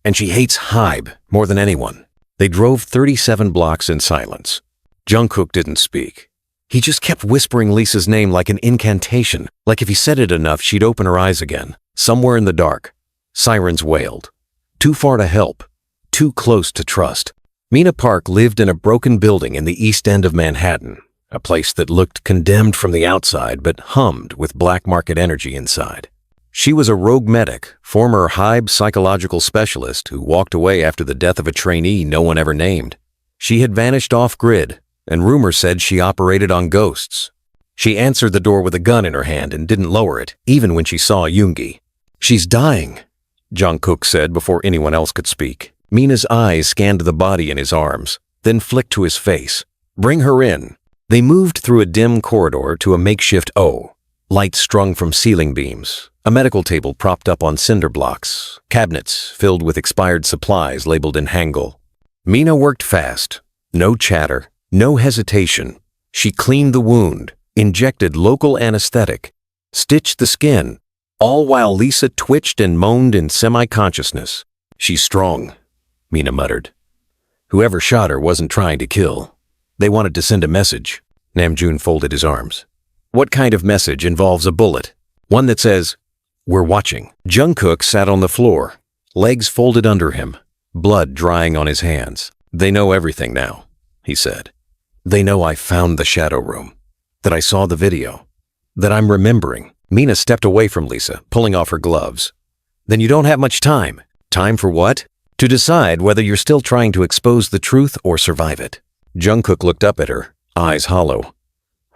And she hates HYBE more than anyone. They drove 37 blocks in silence. Jungkook didn't speak. He just kept whispering Lisa's name like an incantation, like if he said it enough, she'd open her eyes again. Somewhere in the dark, sirens wailed. Too far to help, too close to trust. Mina Park lived in a broken building in the East End of Manhattan, a place that looked condemned from the outside but hummed with black market energy inside. She was a rogue medic, former HYBE psychological specialist who walked away after the death of a trainee no one ever named. She had vanished off-grid, and rumors said she operated on ghosts. She answered the door with a gun in her hand and didn't lower it, even when she saw Yoongi. She's dying, Jungkook said before anyone else could speak. Mina's eyes scanned the body in his arms, then flicked to his face. Bring her in. They moved through a dim corridor to a makeshift O, lights strung from ceiling beams, a medical table propped up on cinder blocks, cabinets filled with expired supplies labeled in Hangul. Mina worked fast. No chatter, no hesitation. She cleaned the wound, injected local anesthetic, stitched the skin, all while Lisa twitched and moaned in semi-consciousness. She's strong, Mina muttered. Whoever shot her wasn't trying to kill. They wanted to send a message. Namjoon folded his arms. What kind of message involves a bullet? One that says, we're watching. Jungkook sat on the floor, legs folded under him, blood drying on his hands. They know everything now, he said. They know I found the shadow room, that I saw the video, that I'm remembering. Mina stepped away from Lisa, pulling off her gloves. Then you don't have much time. Time for what? To decide whether you're still trying to expose the truth or survive it. Jungkook looked up at her, eyes hollow.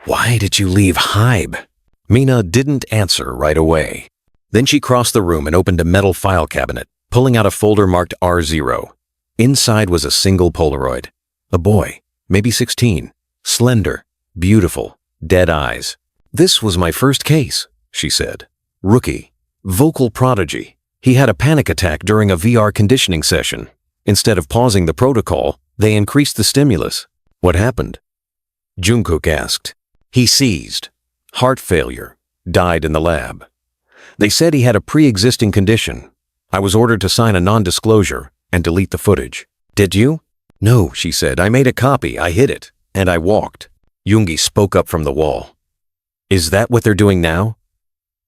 Why did you leave HYBE? Mina didn't answer right away. Then she crossed the room and opened a metal file cabinet, pulling out a folder marked R0. Inside was a single Polaroid. A boy, maybe 16, slender, beautiful, dead eyes. This was my first case, she said. Rookie, vocal prodigy. He had a panic attack during a VR conditioning session. Instead of pausing the protocol, they increased the stimulus. What happened? Jungkook asked. He seized. Heart failure. Died in the lab. They said he had a pre-existing condition. I was ordered to sign a non-disclosure and delete the footage. Did you? No, she said. I made a copy. I hid it. And I walked. Yoongi spoke up from the wall. Is that what they're doing now?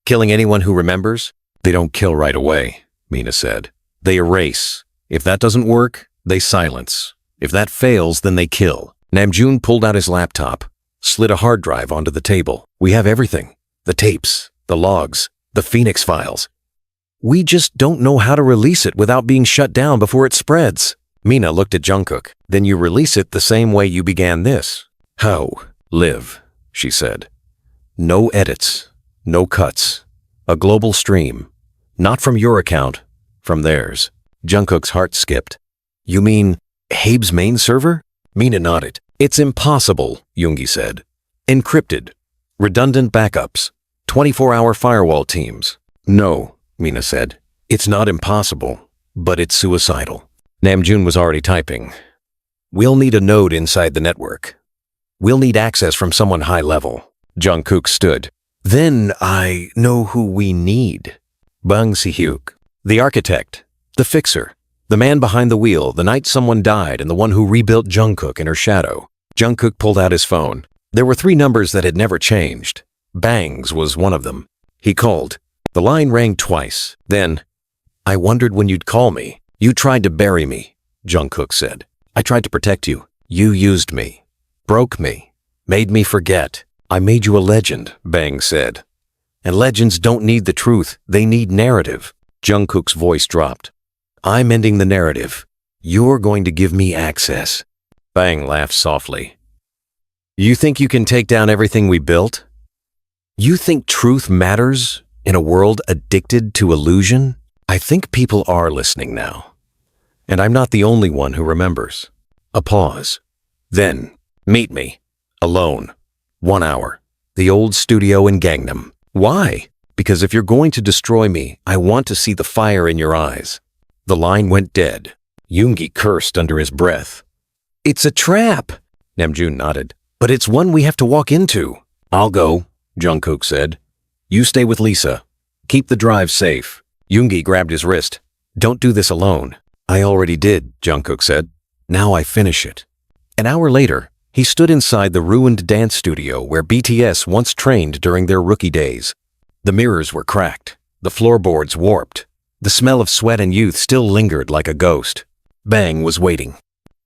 Killing anyone who remembers? They don't kill right away, Mina said. They erase. If that doesn't work, they silence. If that fails, then they kill. Namjoon pulled out his laptop, slid a hard drive onto the table. We have everything. The tapes, the logs, the Phoenix files. We just don't know how to release it without being shut down before it spreads. Mina looked at Jungkook. Then you release it the same way you began this. How? Live, she said. No edits, no cuts. A global stream. Not from your account, from theirs. Jungkook's heart skipped. You mean Habe's main server? Mina nodded. It's impossible, Yoongi said. Encrypted. Redundant backups. 24-hour firewall teams. No, Mina said. It's not impossible, but it's suicidal. Namjoon was already typing. We'll need a node inside the network. We'll need access from someone high level. Jungkook stood. Then I know who we need. Bang Si-hyuk. The architect. The fixer. The man behind the wheel the night someone died and the one who rebuilt Jungkook in her shadow. Jungkook pulled out his phone. There were 3 numbers that had never changed. Bang's was one of them. He called. The line rang twice. Then, I wondered when you'd call me. You tried to bury me, Jungkook said. I tried to protect you. You used me. Broke me. Made me forget. I made you a legend, Bang said. And legends don't need the truth. They need narrative. Jungkook's voice dropped. I'm ending the narrative. You're going to give me access. Bang laughed softly. You think you can take down everything we built? You think truth matters in a world addicted to illusion? I think people are listening now. And I'm not the only one who remembers. A pause. Then, meet me. Alone. 1 hour. The old studio in Gangnam. Why? Because if you're going to destroy me, I want to see the fire in your eyes. The line went dead. Yoongi cursed under his breath. It's a trap, Namjoon nodded. But it's one we have to walk into. I'll go, Jungkook said. You stay with Lisa. Keep the drive safe. Yoongi grabbed his wrist. Don't do this alone. I already did, Jungkook said. Now I finish it. An hour later, he stood inside the ruined dance studio where BTS once trained during their rookie days. The mirrors were cracked. The floorboards warped. The smell of sweat and youth still lingered like a ghost. Bang was waiting.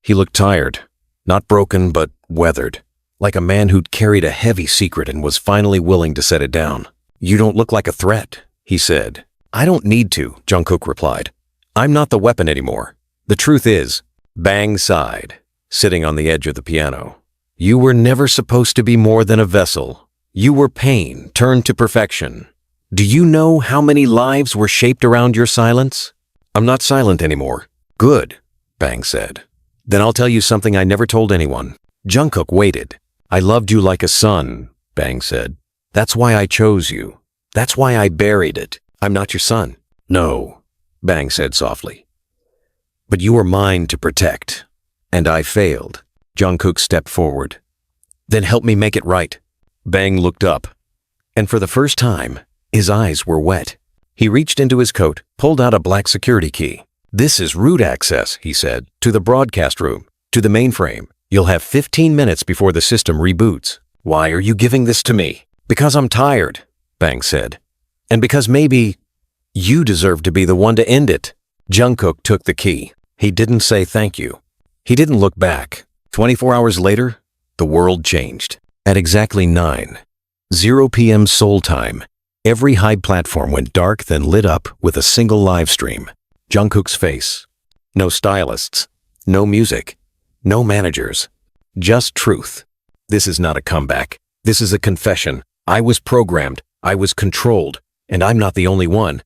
He looked tired. Not broken, but weathered. Like a man who'd carried a heavy secret and was finally willing to set it down. You don't look like a threat, he said. I don't need to, Jungkook replied. I'm not the weapon anymore. The truth is, Bang sighed, sitting on the edge of the piano. You were never supposed to be more than a vessel. You were pain turned to perfection. Do you know how many lives were shaped around your silence? I'm not silent anymore. Good, Bang said. Then I'll tell you something I never told anyone. Jungkook waited. I loved you like a son, Bang said. That's why I chose you. That's why I buried it. I'm not your son. No, Bang said softly. But you were mine to protect. And I failed. Jungkook stepped forward. Then help me make it right. Bang looked up. And for the first time, his eyes were wet. He reached into his coat, pulled out a black security key. This is root access, he said, to the broadcast room, to the mainframe. You'll have 15 minutes before the system reboots. Why are you giving this to me? Because I'm tired, Bang said. And because maybe you deserve to be the one to end it. Jungkook took the key. He didn't say thank you. He didn't look back. 24 hours later, the world changed. At exactly 9:00 p.m. Seoul time, every HYBE platform went dark then lit up with a single live stream. Jungkook's face. No stylists. No music. No managers. Just truth. This is not a comeback. This is a confession. I was programmed. I was controlled. And I'm not the only one.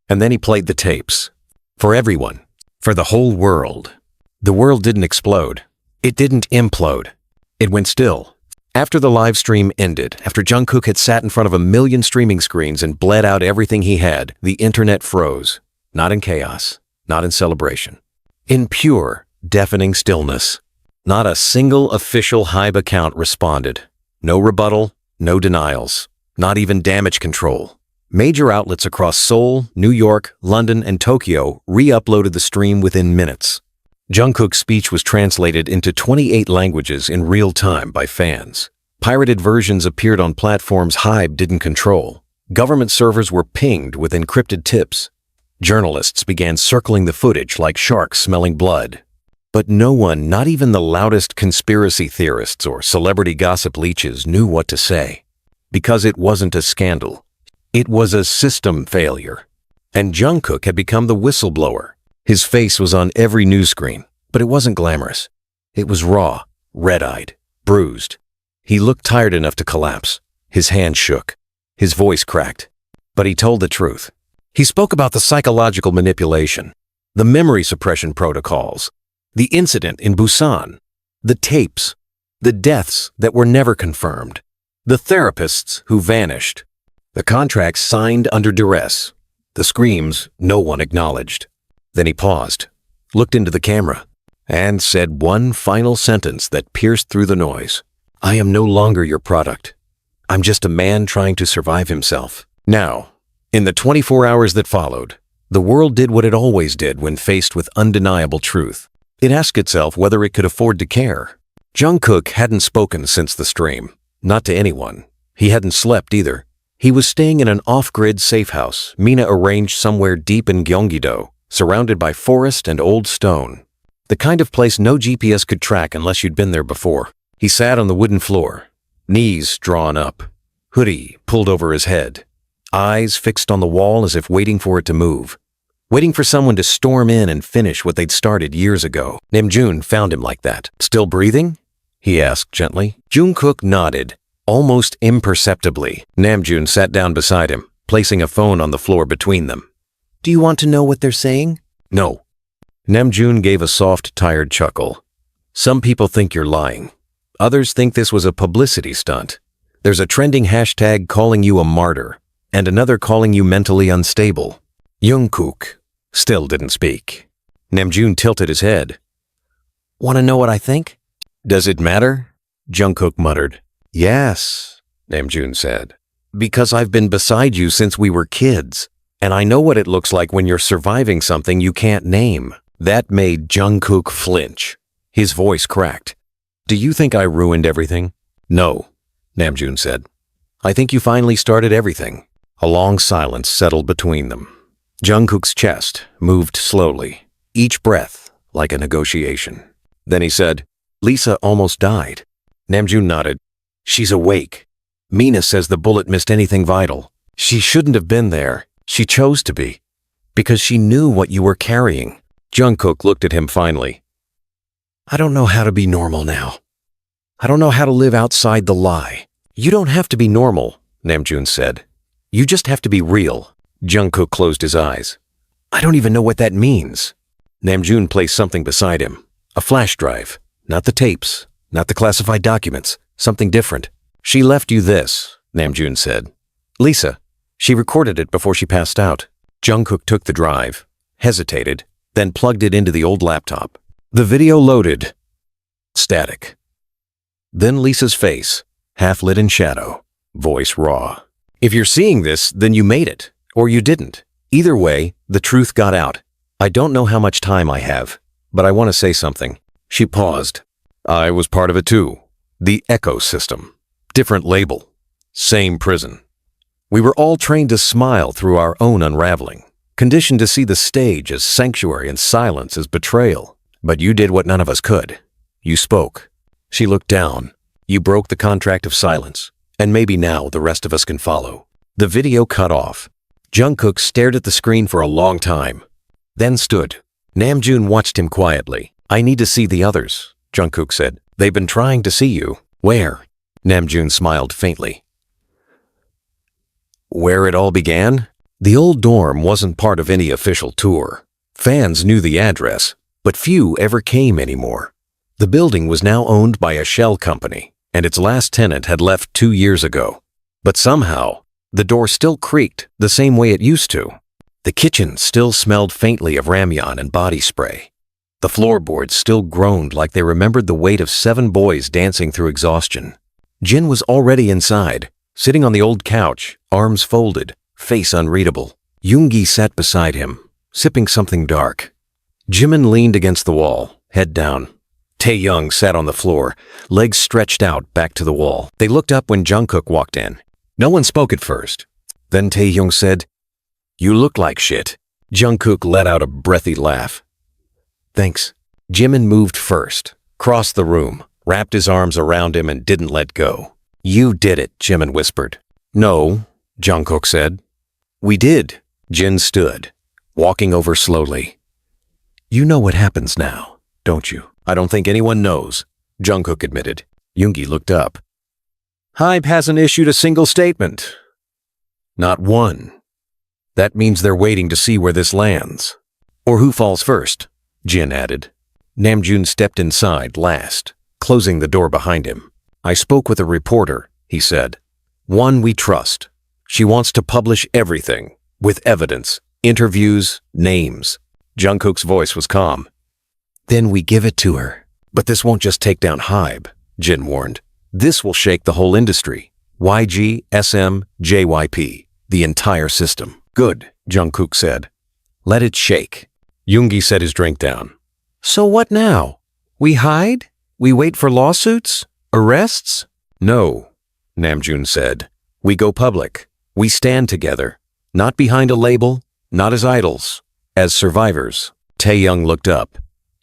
And then he played the tapes. For everyone. For the whole world. The world didn't explode. It didn't implode. It went still. After the live stream ended, after Jungkook had sat in front of a million streaming screens and bled out everything he had, the internet froze. Not in chaos. Not in celebration. In pure, deafening stillness. Not a single official HYBE account responded. No rebuttal, no denials. Not even damage control. Major outlets across Seoul, New York, London, and Tokyo re-uploaded the stream within minutes. Jungkook's speech was translated into 28 languages in real time by fans. Pirated versions appeared on platforms Hybe didn't control. Government servers were pinged with encrypted tips. Journalists began circling the footage like sharks smelling blood. But no one, not even the loudest conspiracy theorists or celebrity gossip leeches, knew what to say. Because it wasn't a scandal. It was a system failure. And Jungkook had become the whistleblower. His face was on every news screen, but it wasn't glamorous. It was raw, red-eyed, bruised. He looked tired enough to collapse. His hand shook. His voice cracked. But he told the truth. He spoke about the psychological manipulation, the memory suppression protocols, the incident in Busan, the tapes, the deaths that were never confirmed, the therapists who vanished, the contracts signed under duress, the screams no one acknowledged. Then he paused, looked into the camera, and said one final sentence that pierced through the noise. I am no longer your product. I'm just a man trying to survive himself. Now, in the 24 hours that followed, the world did what it always did when faced with undeniable truth. It asked itself whether it could afford to care. Jungkook hadn't spoken since the stream, not to anyone. He hadn't slept either. He was staying in an off-grid safe house Mina arranged somewhere deep in Gyeonggi-do, surrounded by forest and old stone. The kind of place no GPS could track unless you'd been there before. He sat on the wooden floor, knees drawn up, hoodie pulled over his head, eyes fixed on the wall as if waiting for it to move, waiting for someone to storm in and finish what they'd started years ago. Namjoon found him like that. Still breathing? He asked gently. Jungkook nodded, almost imperceptibly. Namjoon sat down beside him, placing a phone on the floor between them. Do you want to know what they're saying? No. Namjoon gave a soft, tired chuckle. Some people think you're lying. Others think this was a publicity stunt. There's a trending hashtag calling you a martyr, and another calling you mentally unstable. Jungkook still didn't speak. Namjoon tilted his head. Want to know what I think? Does it matter? Jungkook muttered. Yes, Namjoon said. Because I've been beside you since we were kids, and I know what it looks like when you're surviving something you can't name. That made Jungkook flinch. His voice cracked. Do you think I ruined everything? No, Namjoon said. I think you finally started everything. A long silence settled between them. Jungkook's chest moved slowly, each breath like a negotiation. Then he said, Lisa almost died. Namjoon nodded. She's awake. Mina says the bullet missed anything vital. She shouldn't have been there. She chose to be. Because she knew what you were carrying. Jungkook looked at him finally. I don't know how to be normal now. I don't know how to live outside the lie. You don't have to be normal, Namjoon said. You just have to be real. Jungkook closed his eyes. I don't even know what that means. Namjoon placed something beside him. A flash drive. Not the tapes. Not the classified documents. Something different. She left you this, Namjoon said. Lisa. She recorded it before she passed out. Jungkook took the drive, hesitated, then plugged it into the old laptop. The video loaded. Static. Then Lisa's face, half lit in shadow, voice raw. If you're seeing this, then you made it. Or you didn't. Either way, the truth got out. I don't know how much time I have, but I want to say something. She paused. I was part of it too. The ecosystem. Different label. Same prison. We were all trained to smile through our own unraveling, conditioned to see the stage as sanctuary and silence as betrayal. But you did what none of us could. You spoke. She looked down. You broke the contract of silence, and maybe now the rest of us can follow. The video cut off. Jungkook stared at the screen for a long time, then stood. Namjoon watched him quietly. I need to see the others, Jungkook said. They've been trying to see you. Where? Namjoon smiled faintly. Where it all began? The old dorm wasn't part of any official tour. Fans knew the address, but few ever came anymore. The building was now owned by a shell company, and its last tenant had left 2 years ago. But somehow, the door still creaked the same way it used to. The kitchen still smelled faintly of ramyeon and body spray. The floorboards still groaned like they remembered the weight of 7 boys dancing through exhaustion. Jin was already inside, sitting on the old couch, arms folded, face unreadable. Yoongi sat beside him, sipping something dark. Jimin leaned against the wall, head down. Taehyung sat on the floor, legs stretched out back to the wall. They looked up when Jungkook walked in. No one spoke at first. Then Taehyung said, "You look like shit." Jungkook let out a breathy laugh. "Thanks." Jimin moved first, crossed the room, wrapped his arms around him and didn't let go. "You did it," Jimin whispered. "No," Jungkook said. "We did." Jin stood, walking over slowly. "You know what happens now, don't you?" "I don't think anyone knows," Jungkook admitted. Yoongi looked up. "Hybe hasn't issued a single statement." "Not one. That means they're waiting to see where this lands." "Or who falls first," Jin added. Namjoon stepped inside last, closing the door behind him. "I spoke with a reporter," he said. "One we trust. She wants to publish everything, with evidence, interviews, names." Jungkook's voice was calm. "Then we give it to her. But this won't just take down Hybe," Jin warned. "This will shake the whole industry. YG, SM, JYP, the entire system." "Good," Jungkook said. "Let it shake." Yoongi set his drink down. "So what now? We hide? We wait for lawsuits? Arrests?" "No," Namjoon said. "We go public. We stand together. Not behind a label, not as idols, as survivors." Taehyung looked up.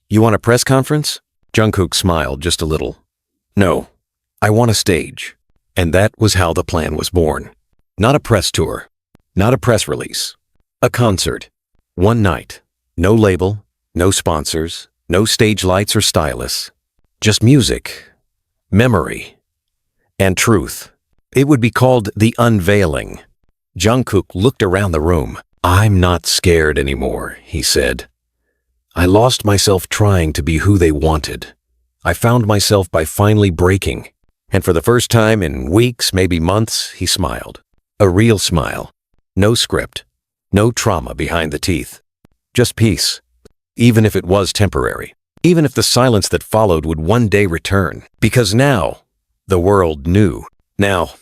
"You want a press conference?" Jungkook smiled just a little. "No, I want a stage." And that was how the plan was born. Not a press tour, not a press release. A concert. One night. No label, no sponsors, no stage lights or stylists. Just music, memory, and truth. It would be called The Unveiling. Jungkook looked around the room. "I'm not scared anymore," he said. "I lost myself trying to be who they wanted. I found myself by finally breaking." And for the first time in weeks, maybe months, he smiled. A real smile. No script. No trauma behind the teeth. Just peace. Even if it was temporary. Even if the silence that followed would one day return. Because now, the world knew. Now,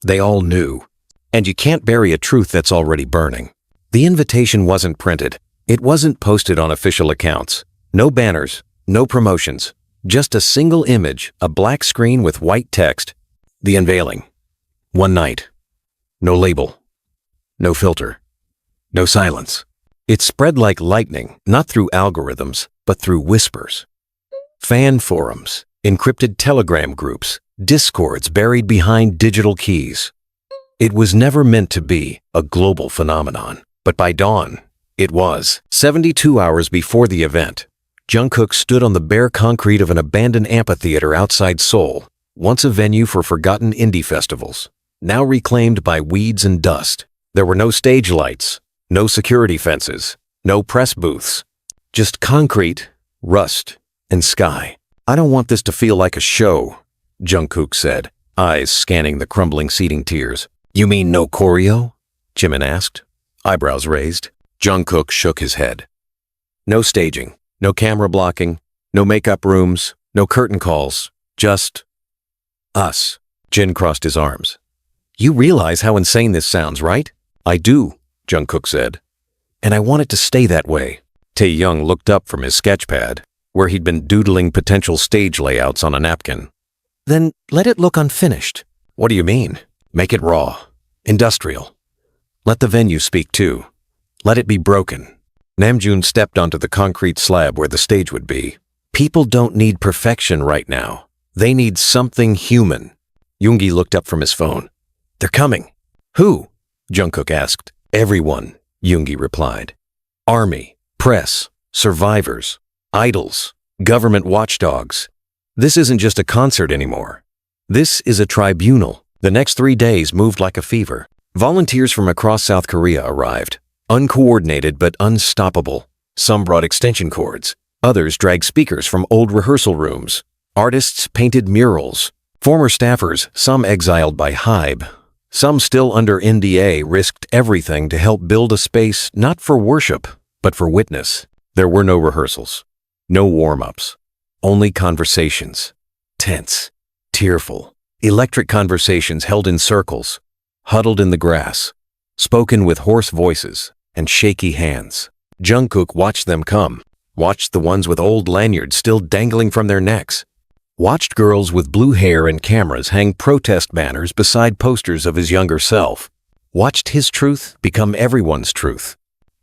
they all knew. And you can't bury a truth that's already burning. The invitation wasn't printed. It wasn't posted on official accounts. No banners, no promotions. Just a single image, a black screen with white text. The unveiling. One night. No label. No filter. No silence. It spread like lightning, not through algorithms, but through whispers. Fan forums, encrypted Telegram groups, discords buried behind digital keys. It was never meant to be a global phenomenon, but by dawn, it was. 72 hours before the event, Jungkook stood on the bare concrete of an abandoned amphitheater outside Seoul, once a venue for forgotten indie festivals, now reclaimed by weeds and dust. There were no stage lights, no security fences, no press booths, just concrete, rust, and sky. "I don't want this to feel like a show," Jungkook said, eyes scanning the crumbling seating tiers. "You mean no choreo?" Jimin asked, eyebrows raised. Jungkook shook his head. "No staging, no camera blocking, no makeup rooms, no curtain calls, just us." Jin crossed his arms. "You realize how insane this sounds, right?" "I do," Jungkook said. "And I want it to stay that way." Taehyung looked up from his sketchpad, where he'd been doodling potential stage layouts on a napkin. "Then let it look unfinished." "What do you mean?" "Make it raw, industrial. Let the venue speak too. Let it be broken." Namjoon stepped onto the concrete slab where the stage would be. "People don't need perfection right now. They need something human." Yoongi looked up from his phone. "They're coming." "Who?" Jungkook asked. "Everyone," Yoongi replied. "Army, press, survivors, idols, government watchdogs. This isn't just a concert anymore. This is a tribunal." The next 3 days moved like a fever. Volunteers from across South Korea arrived, uncoordinated but unstoppable. Some brought extension cords. Others dragged speakers from old rehearsal rooms. Artists painted murals. Former staffers, some exiled by Hybe, some still under NDA, risked everything to help build a space not for worship, but for witness. There were no rehearsals, no warm-ups, only conversations. Tense, tearful, electric conversations held in circles, huddled in the grass, spoken with hoarse voices and shaky hands. Jungkook watched them come. watched the ones with old lanyards still dangling from their necks, watched girls with blue hair and cameras hang protest banners beside posters of his younger self, watched his truth become everyone's truth.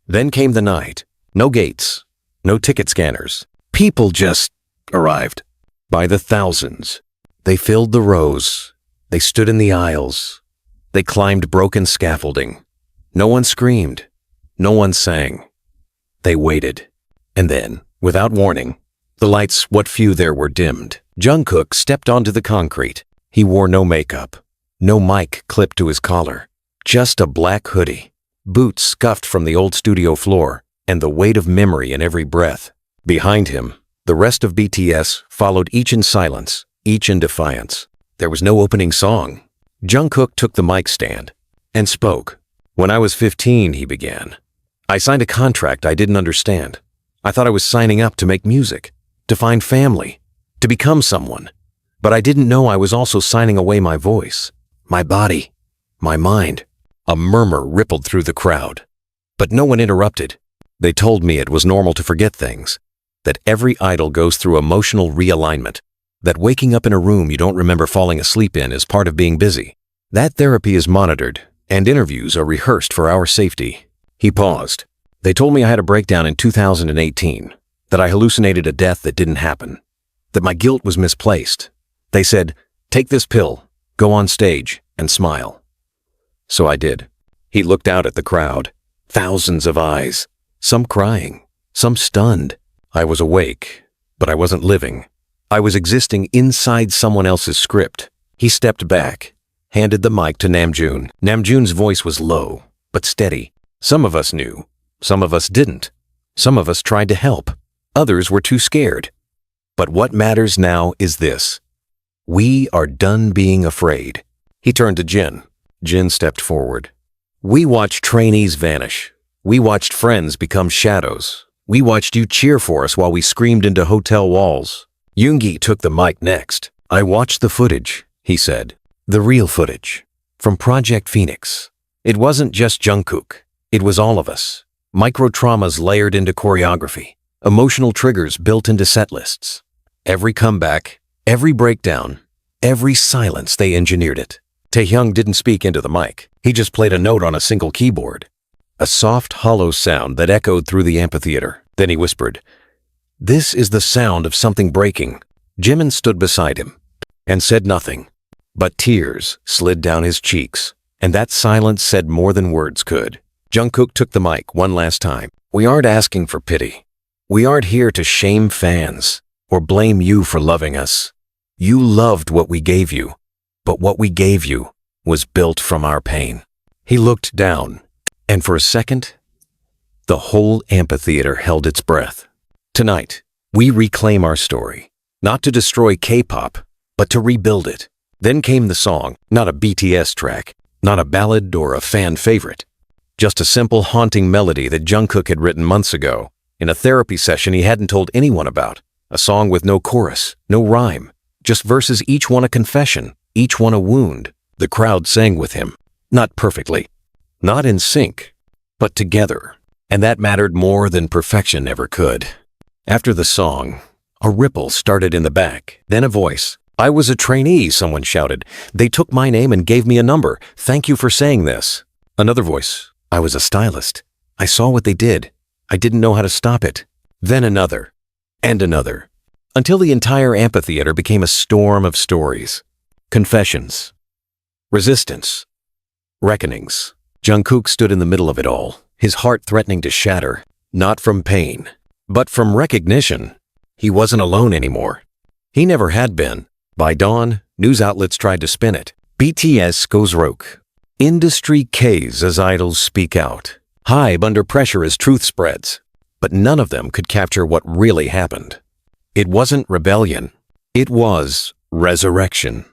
Then came the night. No gates, no ticket scanners. People just arrived. By the thousands. They filled the rows. They stood in the aisles. They climbed broken scaffolding. No one screamed. No one sang. They waited. And then, without warning, the lights, what few there were, dimmed. Jungkook stepped onto the concrete. He wore no makeup, no mic clipped to his collar, just a black hoodie, boots scuffed from the old studio floor, and the weight of memory in every breath. Behind him, the rest of BTS followed, each in silence, each in defiance. There was no opening song. Jungkook took the mic stand and spoke. "When I was 15, he began. I signed a contract I didn't understand. I thought I was signing up to make music, to find family, to become someone. But I didn't know I was also signing away my voice, my body, my mind." A murmur rippled through the crowd, but no one interrupted. They told me it was normal to forget things, that every idol goes through emotional realignment, that waking up in a room you don't remember falling asleep in is part of being busy. That therapy is monitored, and interviews are rehearsed for our safety. He paused. They told me I had a breakdown in 2018, that I hallucinated a death that didn't happen, that my guilt was misplaced. They said, "Take this pill, go on stage, and smile." So I did. He looked out at the crowd, thousands of eyes, some crying, some stunned. I was awake, but I wasn't living. I was existing inside someone else's script. He stepped back, handed the mic to Namjoon. Namjoon's voice was low, but steady. Some of us knew. Some of us didn't. Some of us tried to help. Others were too scared. But what matters now is this. We are done being afraid. He turned to Jin. Jin stepped forward. We watched trainees vanish. We watched friends become shadows. We watched you cheer for us while we screamed into hotel walls. Yoongi took the mic next. I watched the footage, he said. The real footage. From Project Phoenix. It wasn't just Jungkook. It was all of us. Micro-traumas layered into choreography. Emotional triggers built into set lists. Every comeback, every breakdown, every silence, they engineered it. Taehyung didn't speak into the mic. He just played a note on a single keyboard. A soft, hollow sound that echoed through the amphitheater. Then he whispered, "This is the sound of something breaking." Jimin stood beside him and said nothing, but tears slid down his cheeks, and that silence said more than words could. Jungkook took the mic one last time. We aren't asking for pity. We aren't here to shame fans or blame you for loving us. You loved what we gave you, but what we gave you was built from our pain. He looked down, and for a second, the whole amphitheater held its breath. Tonight, we reclaim our story, not to destroy K-pop, but to rebuild it. Then came the song, not a BTS track, not a ballad or a fan favorite, just a simple haunting melody that Jungkook had written months ago, in a therapy session he hadn't told anyone about. A song with no chorus, no rhyme, just verses, each one a confession, each one a wound. The crowd sang with him, not perfectly, not in sync, but together. And that mattered more than perfection ever could. After the song, a ripple started in the back, then a voice. "I was a trainee," someone shouted. "They took my name and gave me a number. Thank you for saying this." Another voice. "I was a stylist. I saw what they did. I didn't know how to stop it." Then another, and another, until the entire amphitheater became a storm of stories. Confessions. Resistance. Reckonings. Jungkook stood in the middle of it all, his heart threatening to shatter, not from pain, but from recognition. He wasn't alone anymore. He never had been. By dawn, news outlets tried to spin it. BTS goes rogue. Industry caves as idols speak out. Hype under pressure as truth spreads. But none of them could capture what really happened. It wasn't rebellion. It was resurrection.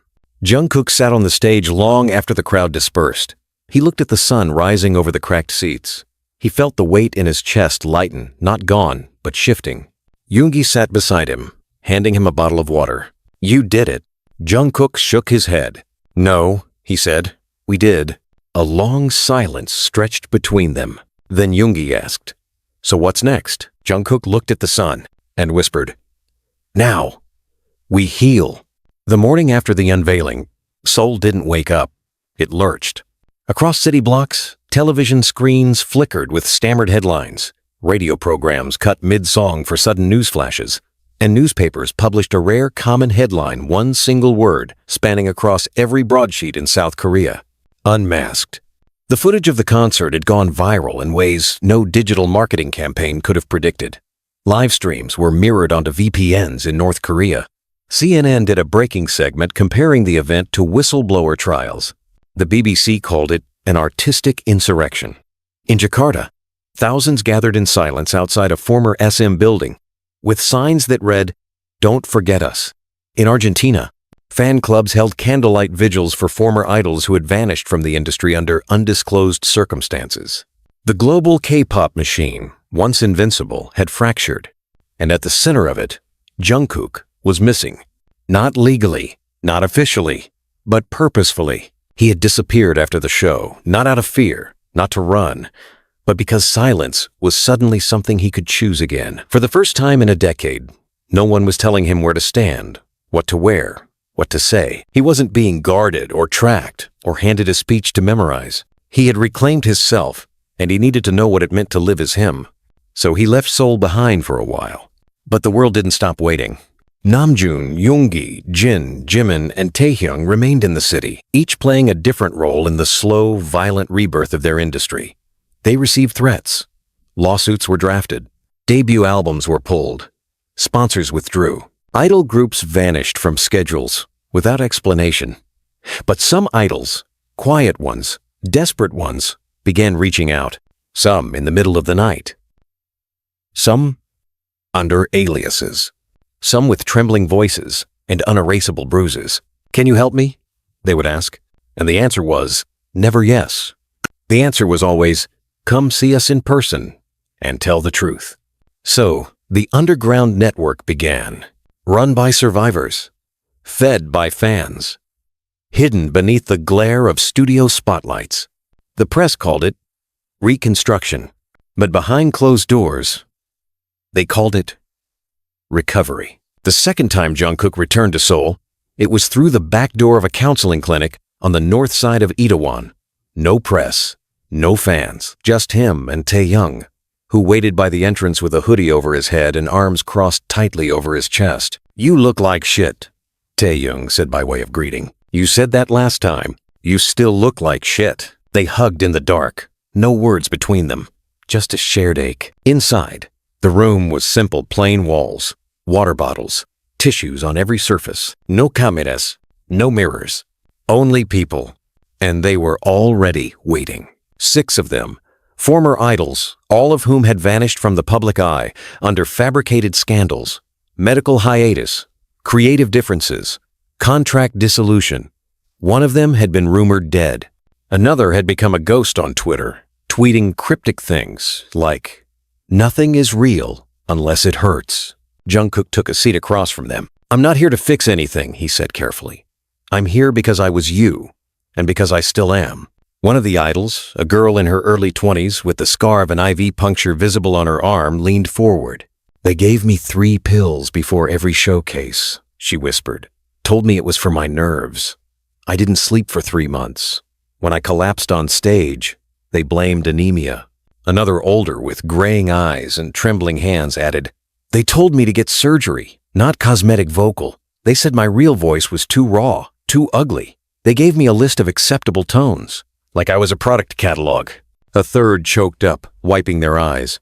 Jungkook sat on the stage long after the crowd dispersed. He looked at the sun rising over the cracked seats. He felt the weight in his chest lighten, not gone, but shifting. Yoongi sat beside him, handing him a bottle of water. "You did it." Jungkook shook his head. "No," he said. "We did." A long silence stretched between them. Then Yoongi asked, So what's next? Jungkook looked at the sun and whispered, "Now, we heal." The morning after the unveiling, Seoul didn't wake up. It lurched. Across city blocks, television screens flickered with stammered headlines, radio programs cut mid-song for sudden news flashes, and newspapers published a rare common headline, one single word, spanning across every broadsheet in South Korea: unmasked. The footage of the concert had gone viral in ways no digital marketing campaign could have predicted. Live streams were mirrored onto VPNs in North Korea. CNN did a breaking segment comparing the event to whistleblower trials. The BBC called it an artistic insurrection. In Jakarta, thousands gathered in silence outside a former SM building, with signs that read, "Don't forget us." In Argentina, fan clubs held candlelight vigils for former idols who had vanished from the industry under undisclosed circumstances. The global K-pop machine, once invincible, had fractured, and at the center of it, Jungkook was missing. Not legally, not officially, but purposefully. He had disappeared after the show, not out of fear, not to run, but because silence was suddenly something he could choose again. For the first time in a decade, no one was telling him where to stand, what to wear, what to say. He wasn't being guarded or tracked or handed a speech to memorize. He had reclaimed his self, and he needed to know what it meant to live as him. So he left Seoul behind for a while. But the world didn't stop waiting. Namjoon, Yoongi, Jin, Jimin, and Taehyung remained in the city, each playing a different role in the slow, violent rebirth of their industry. They received threats. Lawsuits were drafted. Debut albums were pulled. Sponsors withdrew. Idol groups vanished from schedules without explanation. But some idols, quiet ones, desperate ones, began reaching out. Some in the middle of the night. Some under aliases. Some with trembling voices and unerasable bruises. "Can you help me?" they would ask. And the answer was never yes. The answer was always, "Come see us in person and tell the truth." So, the underground network began, run by survivors, fed by fans, hidden beneath the glare of studio spotlights. The press called it reconstruction, but behind closed doors, they called it recovery. The second time Jungkook returned to Seoul, it was through the back door of a counseling clinic on the north side of Itaewon. No press, no fans, just him and Taehyung, who waited by the entrance with a hoodie over his head and arms crossed tightly over his chest. "You look like shit," Taehyung said by way of greeting. "You said that last time. You still look like shit." They hugged in the dark, no words between them, just a shared ache. Inside, the room was simple, plain walls, water bottles, tissues on every surface, no cameras, no mirrors, only people, and they were already waiting. 6 of them, former idols, all of whom had vanished from the public eye under fabricated scandals, medical hiatus, creative differences, contract dissolution. One of them had been rumored dead. Another had become a ghost on Twitter, tweeting cryptic things like, "Nothing is real unless it hurts." Jungkook took a seat across from them. "I'm not here to fix anything," he said carefully. "I'm here because I was you, and because I still am." One of the idols, a girl in her early 20s with the scar of an IV puncture visible on her arm, leaned forward. "They gave me 3 pills before every showcase," she whispered. "Told me it was for my nerves. I didn't sleep for 3 months. When I collapsed on stage, they blamed anemia." Another older with graying eyes and trembling hands added, "They told me to get surgery, not cosmetic vocal. They said my real voice was too raw, too ugly. They gave me a list of acceptable tones, like I was a product catalog." A third choked up, wiping their eyes.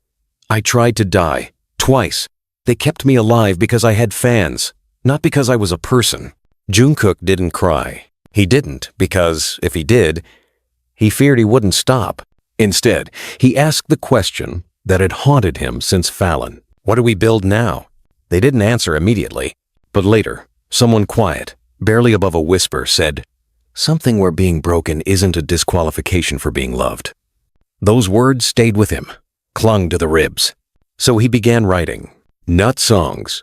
"I tried to die, twice. They kept me alive because I had fans, not because I was a person." Jungkook didn't cry. He didn't because, if he did, he feared he wouldn't stop. Instead, he asked the question that had haunted him since Fallon. "What do we build now?" They didn't answer immediately, but later, someone quiet, barely above a whisper, said, "Something where being broken isn't a disqualification for being loved." Those words stayed with him, clung to the ribs. So he began writing, not songs,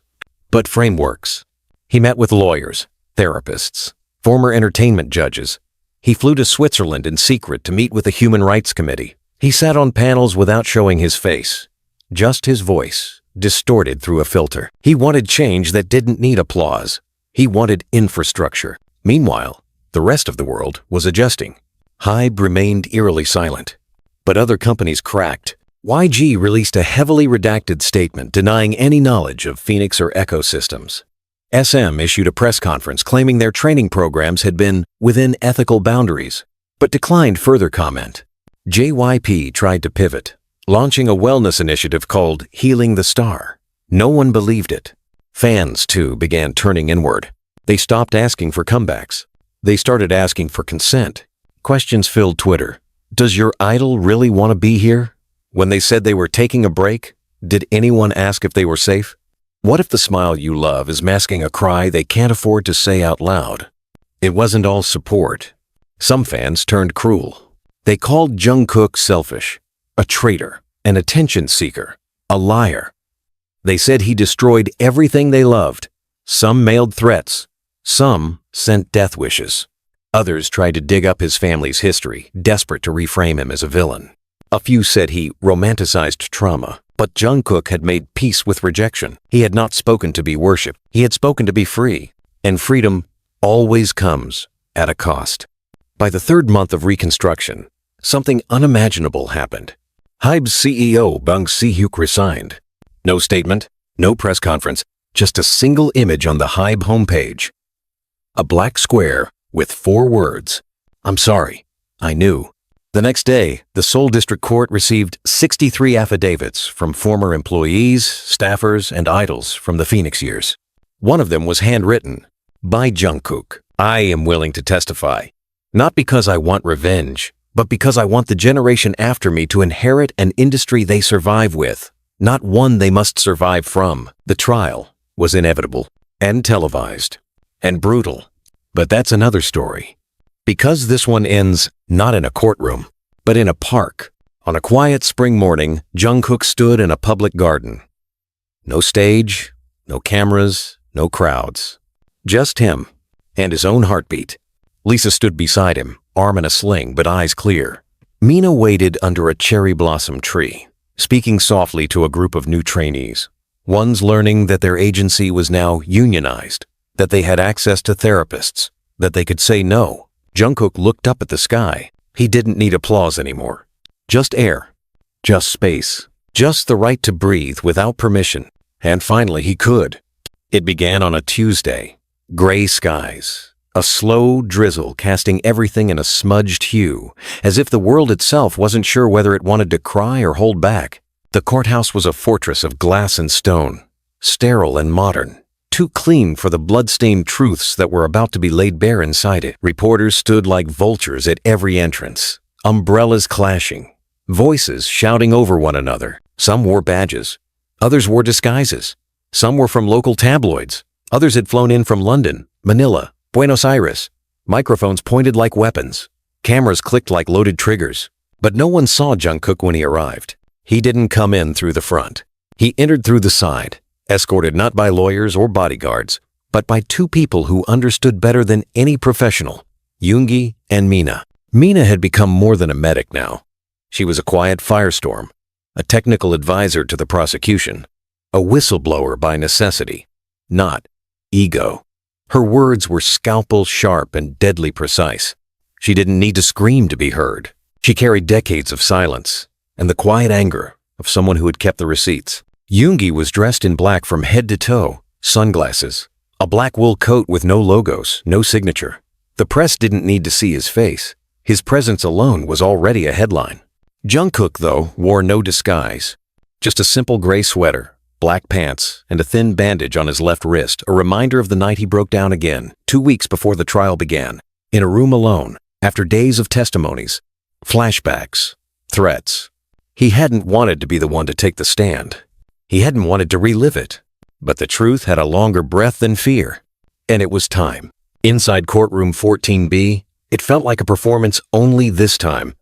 but frameworks. He met with lawyers, therapists, former entertainment judges. He flew to Switzerland in secret to meet with the Human Rights Committee. He sat on panels without showing his face, Just his voice, distorted through a filter. He wanted change that didn't need applause. He wanted infrastructure. Meanwhile, the rest of the world was adjusting. Hybe remained eerily silent. But other companies cracked. YG released a heavily redacted statement denying any knowledge of Phoenix or ecosystems. SM issued a press conference claiming their training programs had been within ethical boundaries, but declined further comment. JYP tried to pivot, launching a wellness initiative called Healing the Star. No one believed it. Fans, too, began turning inward. They stopped asking for comebacks. They started asking for consent. Questions filled Twitter. Does your idol really want to be here? When they said they were taking a break, did anyone ask if they were safe? What if the smile you love is masking a cry they can't afford to say out loud? It wasn't all support. Some fans turned cruel. They called Jungkook selfish, a traitor, an attention seeker, a liar. They said he destroyed everything they loved. Some mailed threats. Some sent death wishes. Others tried to dig up his family's history, desperate to reframe him as a villain. A few said he romanticized trauma, but Jungkook had made peace with rejection. He had not spoken to be worshipped. He had spoken to be free. And freedom always comes at a cost. By the third month of reconstruction, something unimaginable happened. Hybe's CEO Bang Si-hyuk resigned. No statement, no press conference, just a single image on the Hybe homepage. A black square with 4 words. I'm sorry, I knew. The next day, the Seoul District Court received 63 affidavits from former employees, staffers, and idols from the Phoenix years. One of them was handwritten by Jungkook. I am willing to testify, not because I want revenge, but because I want the generation after me to inherit an industry they survive with, not one they must survive from. The trial was inevitable and televised and brutal, but that's another story. Because this one ends not in a courtroom, but in a park. On a quiet spring morning, Jungkook stood in a public garden. No stage, no cameras, no crowds. Just him and his own heartbeat. Lisa stood beside him, arm in a sling but eyes clear. Mina waited under a cherry blossom tree, speaking softly to a group of new trainees. Ones learning that their agency was now unionized, that they had access to therapists, that they could say no. Jungkook looked up at the sky. He didn't need applause anymore. Just air. Just space. Just the right to breathe without permission. And finally he could. It began on a Tuesday. Gray skies. A slow drizzle casting everything in a smudged hue, as if the world itself wasn't sure whether it wanted to cry or hold back. The courthouse was a fortress of glass and stone. Sterile and modern. Too clean for the blood-stained truths that were about to be laid bare inside it. Reporters stood like vultures at every entrance, umbrellas clashing, voices shouting over one another. Some wore badges, others wore disguises. Some were from local tabloids, others had flown in from London, Manila, Buenos Aires. Microphones pointed like weapons, cameras clicked like loaded triggers. But no one saw Jungkook when he arrived. He didn't come in through the front. He entered through the side. Escorted not by lawyers or bodyguards, but by 2 people who understood better than any professional, Yoongi and Mina. Mina had become more than a medic now. She was a quiet firestorm, a technical advisor to the prosecution, a whistleblower by necessity, not ego. Her words were scalpel sharp and deadly precise. She didn't need to scream to be heard. She carried decades of silence and the quiet anger of someone who had kept the receipts. Yoongi was dressed in black from head to toe, sunglasses, a black wool coat with no logos, no signature. The press didn't need to see his face. His presence alone was already a headline. Jungkook, though, wore no disguise. Just a simple gray sweater, black pants, and a thin bandage on his left wrist, a reminder of the night he broke down again, 2 weeks before the trial began, in a room alone, after days of testimonies, flashbacks, threats. He hadn't wanted to be the one to take the stand. He hadn't wanted to relive it, but the truth had a longer breath than fear, and it was time. Inside courtroom 14B, it felt like a performance only this time.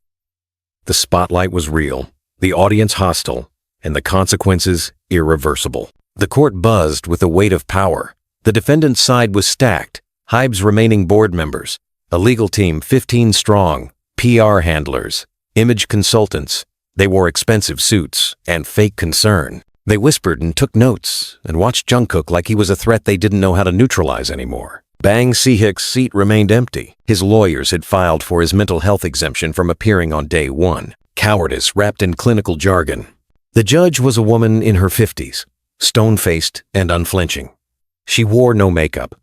The spotlight was real, the audience hostile, and the consequences irreversible. The court buzzed with the weight of power. The defendant's side was stacked, Hybe's remaining board members, a legal team 15 strong, PR handlers, image consultants, They wore expensive suits and fake concern. They whispered and took notes and watched Jungkook like he was a threat they didn't know how to neutralize anymore. Bang Si-hyuk's seat remained empty. His lawyers had filed for his mental health exemption from appearing on day one. Cowardice wrapped in clinical jargon. The judge was a woman in her 50s, stone-faced and unflinching. She wore no makeup.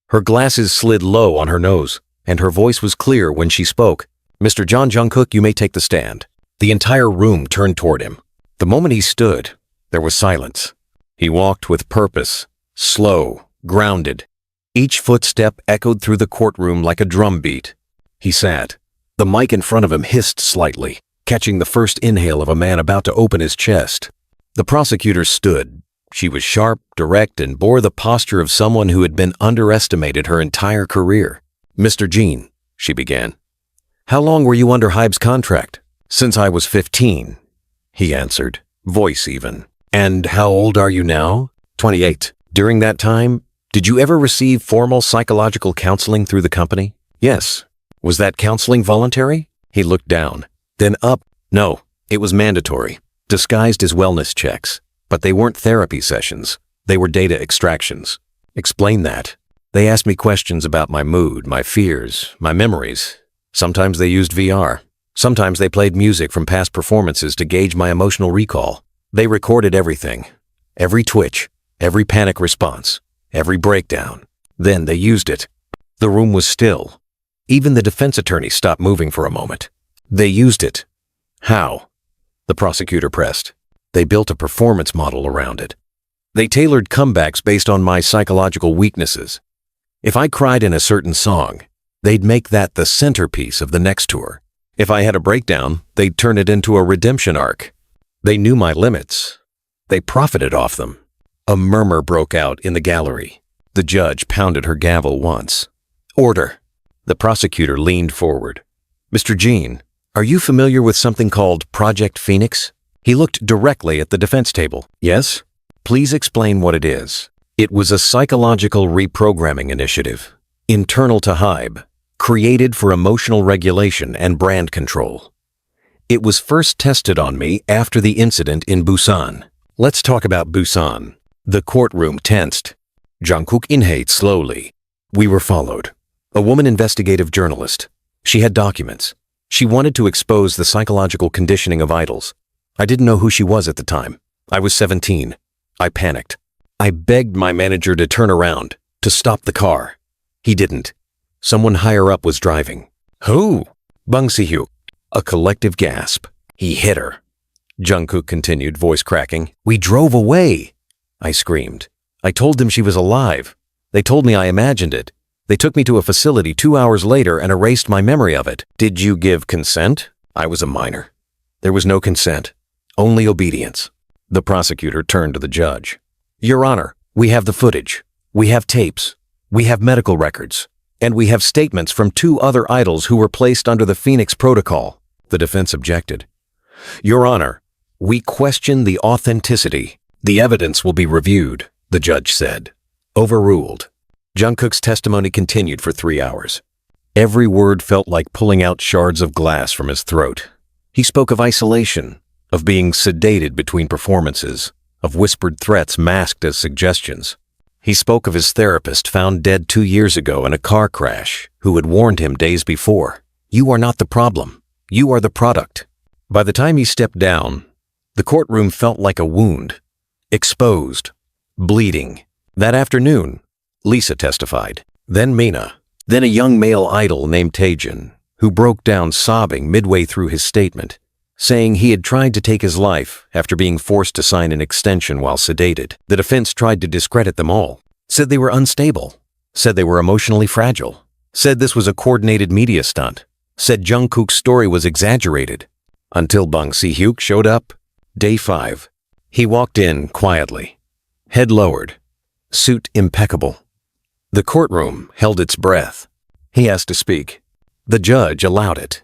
Her glasses slid low on her nose, and her voice was clear when she spoke. "Mr. Jungkook, you may take the stand." The entire room turned toward him. The moment he stood, there was silence. He walked with purpose, slow, grounded. Each footstep echoed through the courtroom like a drum beat. He sat. The mic in front of him hissed slightly, catching the first inhale of a man about to open his chest. The prosecutor stood. She was sharp, direct, and bore the posture of someone who had been underestimated her entire career. "Mr. Jeon," she began, "how long were you under Hybe's contract?" "Since I was 15, he answered, voice even. "And how old are you now?" 28. "During that time, did you ever receive formal psychological counseling through the company?" "Yes." "Was that counseling voluntary?" He looked down, then up. "No, it was mandatory, disguised as wellness checks. But they weren't therapy sessions. They were data extractions." "Explain that." "They asked me questions about my mood, my fears, my memories. Sometimes they used VR. Sometimes they played music from past performances to gauge my emotional recall. They recorded everything. Every twitch, every panic response, every breakdown. Then they used it." The room was still. Even the defense attorney stopped moving for a moment. "They used it." "How?" The prosecutor pressed. "They built a performance model around it. They tailored comebacks based on my psychological weaknesses. If I cried in a certain song, they'd make that the centerpiece of the next tour. If I had a breakdown, they'd turn it into a redemption arc. They knew my limits. They profited off them." A murmur broke out in the gallery. The judge pounded her gavel once. "Order." The prosecutor leaned forward. "Mr. Jeon, are you familiar with something called Project Phoenix?" He looked directly at the defense table. "Yes?" "Please explain what it is." "It was a psychological reprogramming initiative, internal to Hybe, created for emotional regulation and brand control. It was first tested on me after the incident in Busan." "Let's talk about Busan." The courtroom tensed. Jungkook inhaled slowly. "We were followed. A woman investigative journalist. She had documents. She wanted to expose the psychological conditioning of idols. I didn't know who she was at the time. I was 17. I panicked. I begged my manager to turn around, to stop the car. He didn't. Someone higher up was driving." "Who?" "Bang Si-hyuk." A collective gasp. "He hit her," Jungkook continued, voice cracking. "We drove away," I screamed. "I told them she was alive. They told me I imagined it. They took me to a facility 2 hours later and erased my memory of it." "Did you give consent?" "I was a minor. There was no consent. Only obedience." The prosecutor turned to the judge. "Your Honor, we have the footage. We have tapes. We have medical records. And we have statements from 2 other idols who were placed under the Phoenix Protocol." The defense objected. "Your Honor, we question the authenticity. The evidence will be reviewed," the judge said. Overruled. Jungkook's testimony continued for 3 hours. Every word felt like pulling out shards of glass from his throat. He spoke of isolation, of being sedated between performances, of whispered threats masked as suggestions. He spoke of his therapist found dead 2 years ago in a car crash, who had warned him days before. "You are not the problem. You are the product." By the time he stepped down, the courtroom felt like a wound, exposed, bleeding. That afternoon, Lisa testified, then Mina, then a young male idol named Taehyung, who broke down sobbing midway through his statement, saying he had tried to take his life after being forced to sign an extension while sedated. The defense tried to discredit them all, said they were unstable, said they were emotionally fragile, said this was a coordinated media stunt, said Jungkook's story was exaggerated, until Bang Si-hyuk showed up. Day 5. He walked in quietly, head lowered, suit impeccable. The courtroom held its breath. He asked to speak. The judge allowed it.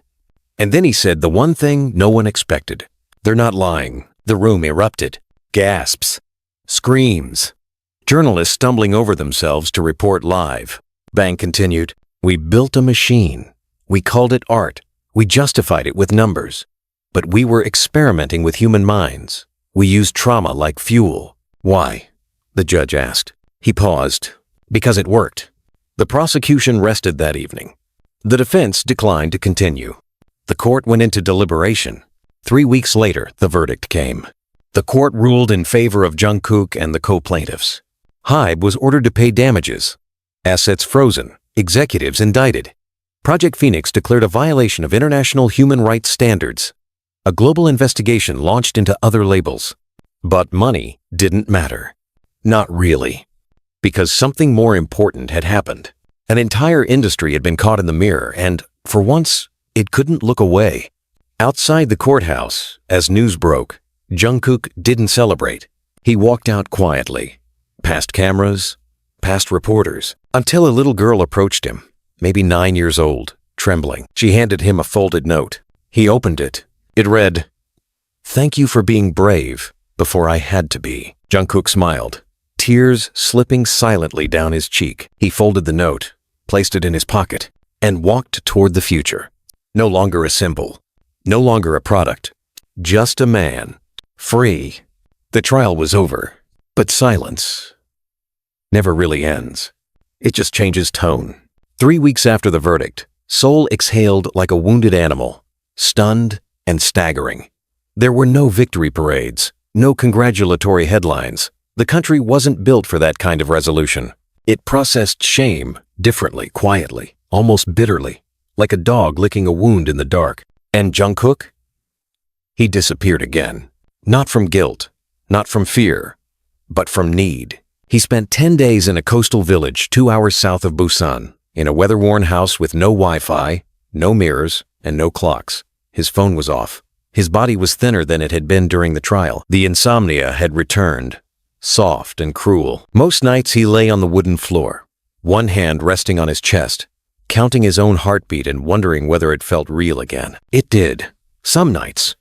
And then he said the one thing no one expected. "They're not lying." The room erupted. Gasps. Screams. Journalists stumbling over themselves to report live. Bang continued, "We built a machine. We called it art. We justified it with numbers. But we were experimenting with human minds. We used trauma like fuel. Why? The judge asked. He paused. Because it worked. The prosecution rested that evening. The defense declined to continue. The court went into deliberation. 3 weeks later, the verdict came. The court ruled in favor of Jungkook and the co-plaintiffs. HYBE was ordered to pay damages. Assets frozen. Executives indicted. Project Phoenix declared a violation of international human rights standards. A global investigation launched into other labels. But money didn't matter. Not really. Because something more important had happened. An entire industry had been caught in the mirror and, for once, it couldn't look away. Outside the courthouse, as news broke, Jungkook didn't celebrate. He walked out quietly, past cameras, past reporters, until a little girl approached him, maybe 9 years old, trembling. She handed him a folded note. He opened it. It read, "Thank you for being brave before I had to be." Jungkook smiled, tears slipping silently down his cheek. He folded the note, placed it in his pocket, and walked toward the future. No longer a symbol, no longer a product, just a man, free. The trial was over, but silence never really ends. It just changes tone. 3 weeks after the verdict, Seoul exhaled like a wounded animal, stunned and staggering. There were no victory parades, no congratulatory headlines. The country wasn't built for that kind of resolution. It processed shame differently, quietly, almost bitterly, like a dog licking a wound in the dark. And Jungkook? He disappeared again. Not from guilt, not from fear, but from need. He spent 10 days in a coastal village 2 hours south of Busan, in a weather-worn house with no Wi-Fi, no mirrors, and no clocks. His phone was off. His body was thinner than it had been during the trial. The insomnia had returned, soft and cruel. Most nights he lay on the wooden floor, one hand resting on his chest, counting his own heartbeat and wondering whether it felt real again. It did. Some nights.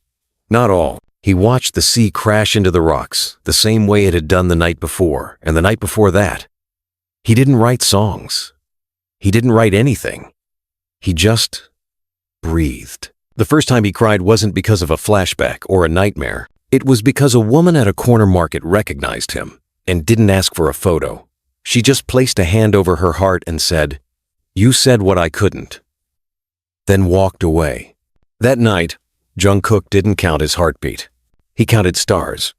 Not all. He watched the sea crash into the rocks, the same way it had done the night before, and the night before that. He didn't write songs. He didn't write anything. He just breathed. The first time he cried wasn't because of a flashback or a nightmare. It was because a woman at a corner market recognized him and didn't ask for a photo. She just placed a hand over her heart and said, "You said what I couldn't," then walked away. That night, Jungkook didn't count his heartbeat. He counted stars.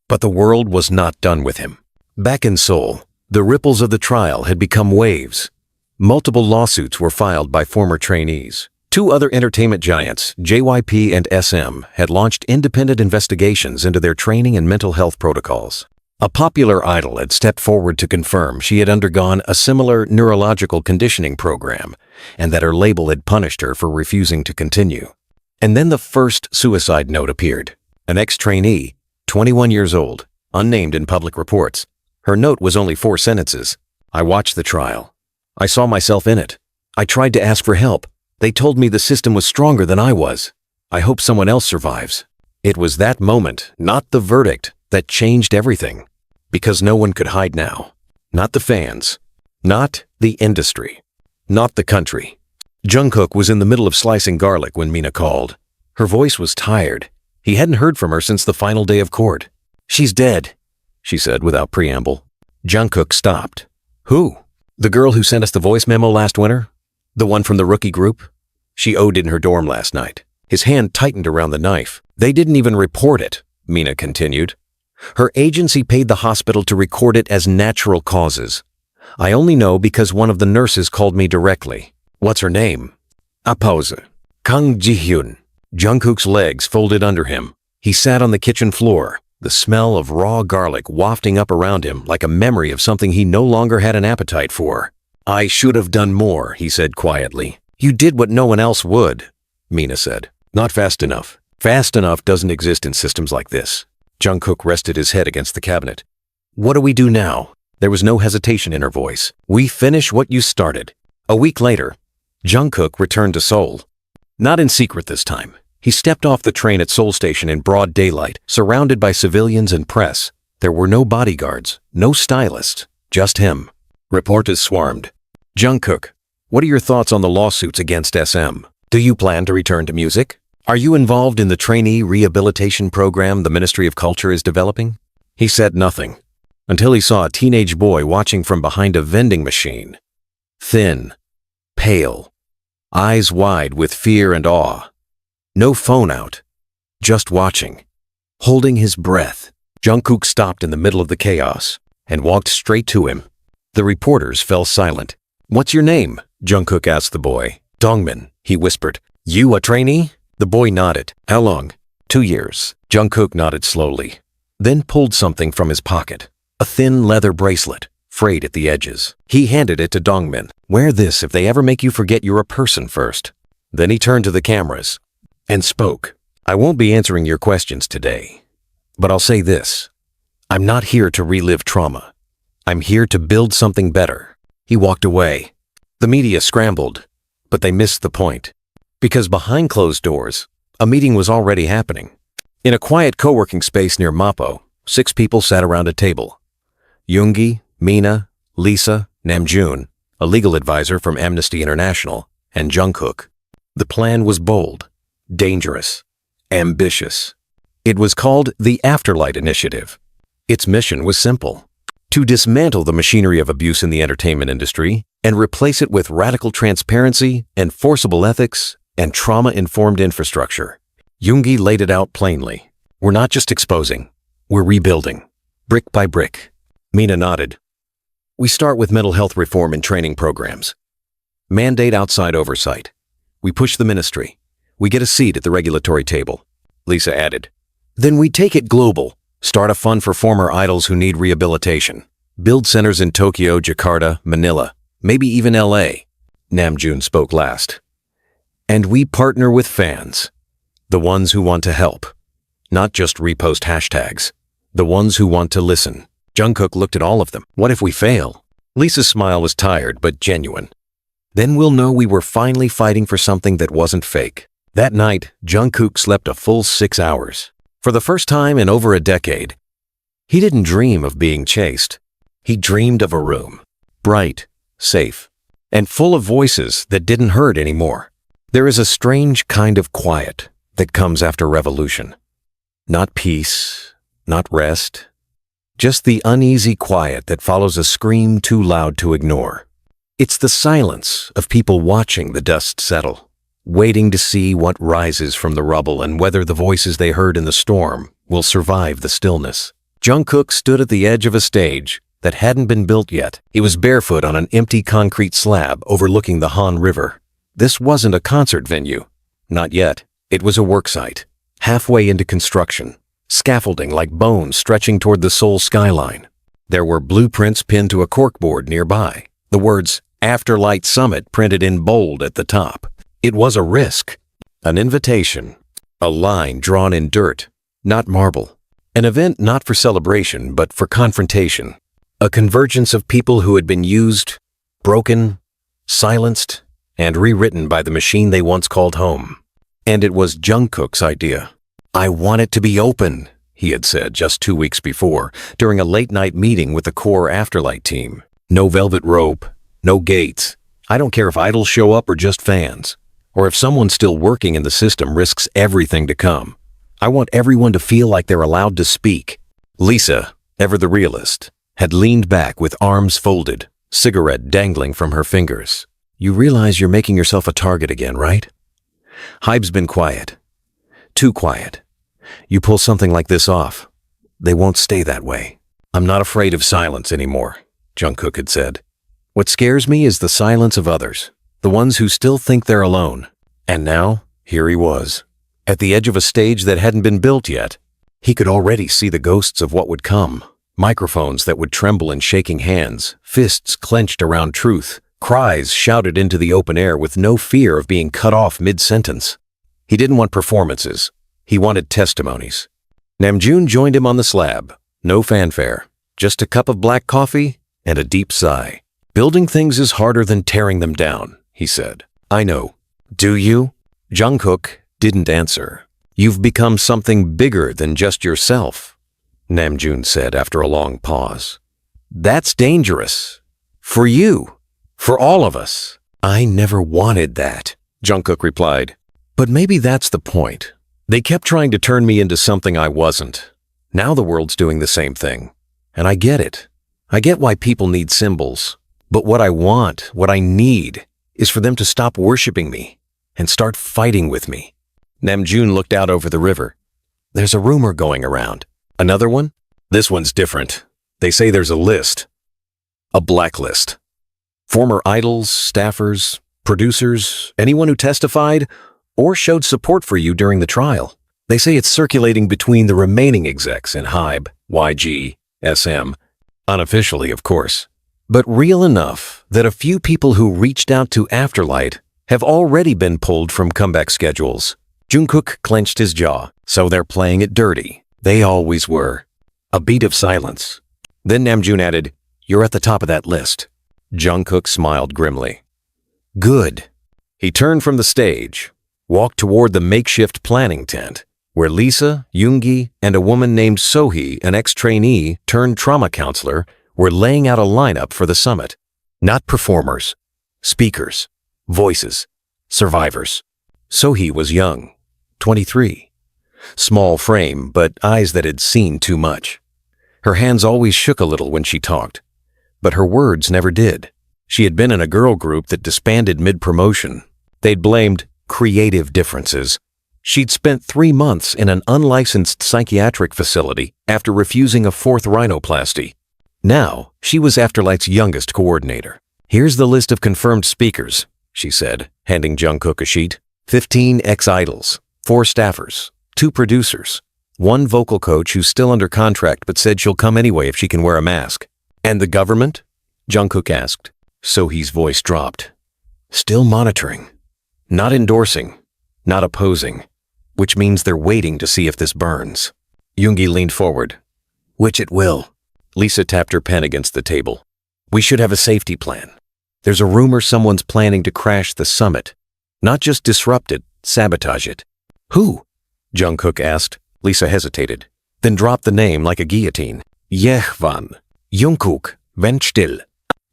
But the world was not done with him. Back in Seoul, the ripples of the trial had become waves. Multiple lawsuits were filed by former trainees. 2 other entertainment giants, JYP and SM, had launched independent investigations into their training and mental health protocols. A popular idol had stepped forward to confirm she had undergone a similar neurological conditioning program and that her label had punished her for refusing to continue. And then the first suicide note appeared. An ex-trainee, 21 years old, unnamed in public reports. Her note was only 4 sentences. "I watched the trial. I saw myself in it. I tried to ask for help. They told me the system was stronger than I was. I hope someone else survives." It was that moment, not the verdict, that changed everything. Because no one could hide now. Not the fans. Not the industry. Not the country. Jungkook was in the middle of slicing garlic when Mina called. Her voice was tired. He hadn't heard from her since the final day of court. "She's dead," she said without preamble. Jungkook stopped. "Who?" "The girl who sent us the voice memo last winter? The one from the rookie group? She OD'd in her dorm last night." His hand tightened around the knife. "They didn't even report it," Mina continued. "Her agency paid the hospital to record it as natural causes. I only know because one of the nurses called me directly." "What's her name?" A pause. Kang Ji-hyun. Jungkook's legs folded under him. He sat on the kitchen floor, the smell of raw garlic wafting up around him like a memory of something he no longer had an appetite for. "I should have done more," he said quietly. "You did what no one else would," Mina said. "Not fast enough. Fast enough doesn't exist in systems like this." Jungkook rested his head against the cabinet. "What do we do now?" There was no hesitation in her voice. "We finish what you started." A week later, Jungkook returned to Seoul. Not in secret this time. He stepped off the train at Seoul Station in broad daylight, surrounded by civilians and press. There were no bodyguards, no stylists, just him. Reporters swarmed. "Jungkook, what are your thoughts on the lawsuits against SM? Do you plan to return to music? Are you involved in the trainee rehabilitation program the Ministry of Culture is developing? He said nothing, until he saw a teenage boy watching from behind a vending machine. Thin, pale, eyes wide with fear and awe. No phone out, just watching, holding his breath. Jungkook stopped in the middle of the chaos and walked straight to him. The reporters fell silent. "What's your name?" Jungkook asked the boy. "Dongmin," he whispered. "You a trainee?" The boy nodded. "How long?" 2 years. Jungkook nodded slowly, then pulled something from his pocket. A thin leather bracelet, frayed at the edges. He handed it to Dongmin. "Wear this if they ever make you forget you're a person first." Then he turned to the cameras and spoke. "I won't be answering your questions today, but I'll say this. I'm not here to relive trauma. I'm here to build something better." He walked away. The media scrambled, but they missed the point. Because behind closed doors, a meeting was already happening. In a quiet co-working space near Mapo, 6 people sat around a table. Yoongi, Mina, Lisa, Namjoon, a legal advisor from Amnesty International, and Jungkook. The plan was bold, dangerous, ambitious. It was called the Afterlight Initiative. Its mission was simple: to dismantle the machinery of abuse in the entertainment industry and replace it with radical transparency, enforceable ethics, and trauma-informed infrastructure. Yoongi laid it out plainly. "We're not just exposing, we're rebuilding, brick by brick." Mina nodded. "We start with mental health reform and training programs. Mandate outside oversight. We push the ministry. We get a seat at the regulatory table." Lisa added. "Then we take it global. Start a fund for former idols who need rehabilitation. Build centers in Tokyo, Jakarta, Manila, maybe even LA. Namjoon spoke last. "And we partner with fans. The ones who want to help. Not just repost hashtags. The ones who want to listen." Jungkook looked at all of them. "What if we fail?" Lisa's smile was tired but genuine. "Then we'll know we were finally fighting for something that wasn't fake." That night, Jungkook slept a full 6 hours. For the first time in over a decade, he didn't dream of being chased. He dreamed of a room, bright, safe, and full of voices that didn't hurt anymore. There is a strange kind of quiet that comes after revolution. Not peace, not rest, just the uneasy quiet that follows a scream too loud to ignore. It's the silence of people watching the dust settle, waiting to see what rises from the rubble and whether the voices they heard in the storm will survive the stillness. Jungkook stood at the edge of a stage that hadn't been built yet. He was barefoot on an empty concrete slab overlooking the Han River. This wasn't a concert venue. Not yet. It was a worksite, halfway into construction, scaffolding like bones stretching toward the Seoul skyline. There were blueprints pinned to a corkboard nearby, the words "Afterlight Summit" printed in bold at the top. It was a risk, an invitation, a line drawn in dirt, not marble. An event not for celebration, but for confrontation. A convergence of people who had been used, broken, silenced, and rewritten by the machine they once called home. And it was Jungkook's idea. "I want it to be open," he had said just 2 weeks before, during a late-night meeting with the core Afterlight team. "No velvet rope, no gates. I don't care if idols show up or just fans, or if someone still working in the system risks everything to come. I want everyone to feel like they're allowed to speak." Lisa, ever the realist, had leaned back with arms folded, cigarette dangling from her fingers. "You realize you're making yourself a target again, right? Hype's been quiet. Too quiet. You pull something like this off, they won't stay that way." "I'm not afraid of silence anymore," Jungkook had said. "What scares me is the silence of others, the ones who still think they're alone." And now, here he was, at the edge of a stage that hadn't been built yet. He could already see the ghosts of what would come. Microphones that would tremble in shaking hands, fists clenched around truth, cries shouted into the open air with no fear of being cut off mid-sentence. He didn't want performances. He wanted testimonies. Namjoon joined him on the slab. No fanfare, just a cup of black coffee and a deep sigh. "Building things is harder than tearing them down," he said. "I know." "Do you?" Jungkook didn't answer. "You've become something bigger than just yourself," Namjoon said after a long pause. "That's dangerous. For you. For all of us." "I never wanted that," Jungkook replied. But maybe that's the point. They kept trying to turn me into something I wasn't. Now the world's doing the same thing. And I get it. I get why people need symbols. But what I want, what I need, is for them to stop worshiping me and start fighting with me. Namjoon looked out over the river. There's a rumor going around. Another one? This one's different. They say there's a list. A blacklist. Former idols, staffers, producers, anyone who testified or showed support for you during the trial. They say it's circulating between the remaining execs in HYBE, YG, SM. Unofficially, of course. But real enough that a few people who reached out to Afterlight have already been pulled from comeback schedules. Jungkook clenched his jaw, so they're playing it dirty. They always were. A beat of silence. Then Namjoon added, "You're at the top of that list." Jungkook smiled grimly. Good. He turned from the stage, walked toward the makeshift planning tent, where Lisa, Yoongi, and a woman named Sohee, an ex-trainee turned trauma counselor, were laying out a lineup for the summit. Not performers, speakers, voices, survivors. Sohee was young, 23. Small frame, but eyes that had seen too much. Her hands always shook a little when she talked, but her words never did. She had been in a girl group that disbanded mid-promotion. They'd blamed creative differences. She'd spent 3 months in an unlicensed psychiatric facility after refusing a 4th rhinoplasty. Now, she was Afterlight's youngest coordinator. "Here's the list of confirmed speakers," she said, handing Jungkook a sheet. 15 ex-idols, 4 staffers, 2 producers, 1 vocal coach who's still under contract but said she'll come anyway if she can wear a mask. "And the government?" Jungkook asked. Sohee's voice dropped. "Still monitoring. Not endorsing. Not opposing. Which means they're waiting to see if this burns." Yoongi leaned forward. "Which it will." Lisa tapped her pen against the table. "We should have a safety plan. There's a rumor someone's planning to crash the summit. Not just disrupt it, sabotage it." "Who?" Jungkook asked. Lisa hesitated, then dropped the name like a guillotine. Jeon. Jungkook, wenn still.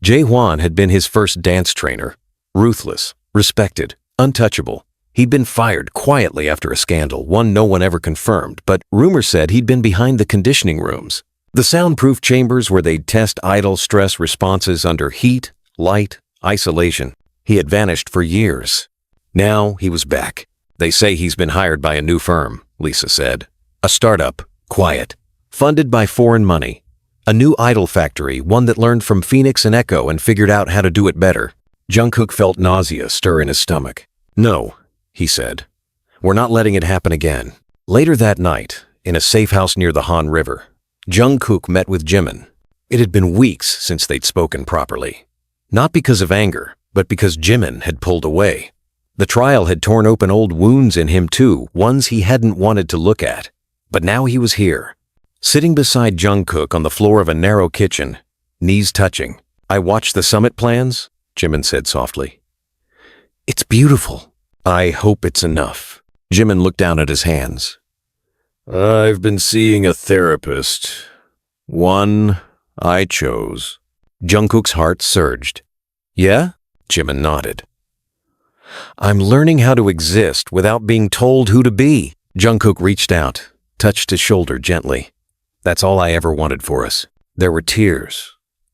Jeon had been his first dance trainer. Ruthless, respected, untouchable. He'd been fired quietly after a scandal, one no one ever confirmed, but rumors said he'd been behind the conditioning rooms. The soundproof chambers where they'd test idle stress responses under heat, light, isolation. He had vanished for years. Now he was back. "They say he's been hired by a new firm," Lisa said. "A startup, quiet, funded by foreign money. A new idol factory, one that learned from Phoenix and Echo and figured out how to do it better." Jungkook felt nausea stir in his stomach. "No," he said. "We're not letting it happen again." Later that night, in a safe house near the Han River, Jungkook met with Jimin. It had been weeks since they'd spoken properly. Not because of anger, but because Jimin had pulled away. The trial had torn open old wounds in him too, ones he hadn't wanted to look at. But now he was here, sitting beside Jungkook on the floor of a narrow kitchen, knees touching. "I watched the summit plans," Jimin said softly. "It's beautiful. I hope it's enough." Jimin looked down at his hands. "I've been seeing a therapist. One I chose." Jungkook's heart surged. "Yeah?" Jimin nodded. "I'm learning how to exist without being told who to be." Jungkook reached out, touched his shoulder gently. "That's all I ever wanted for us." There were tears,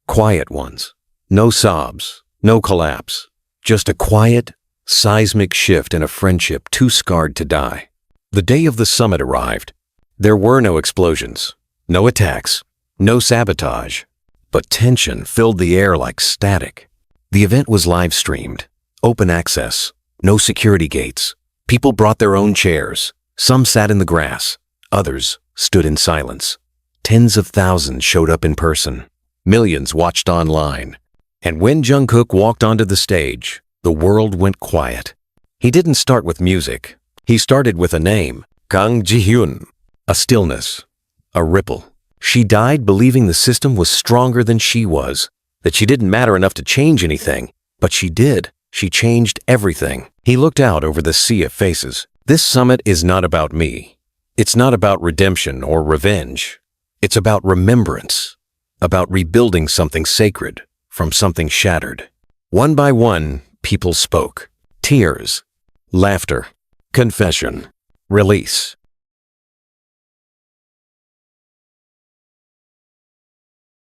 quiet ones. No sobs, no collapse. Just a quiet, seismic shift in a friendship too scarred to die. The day of the summit arrived. There were no explosions, no attacks, no sabotage. But tension filled the air like static. The event was live-streamed, open access, no security gates. People brought their own chairs. Some sat in the grass, others stood in silence. Tens of thousands showed up in person. Millions watched online. And when Jungkook walked onto the stage, the world went quiet. He didn't start with music. He started with a name, Kang Ji-hyun. A stillness, a ripple. She died believing the system was stronger than she was, that she didn't matter enough to change anything. But she did. She changed everything. He looked out over the sea of faces. This summit is not about me. It's not about redemption or revenge. It's about remembrance, about rebuilding something sacred from something shattered. One by one, people spoke. Tears, laughter, Confession. Release.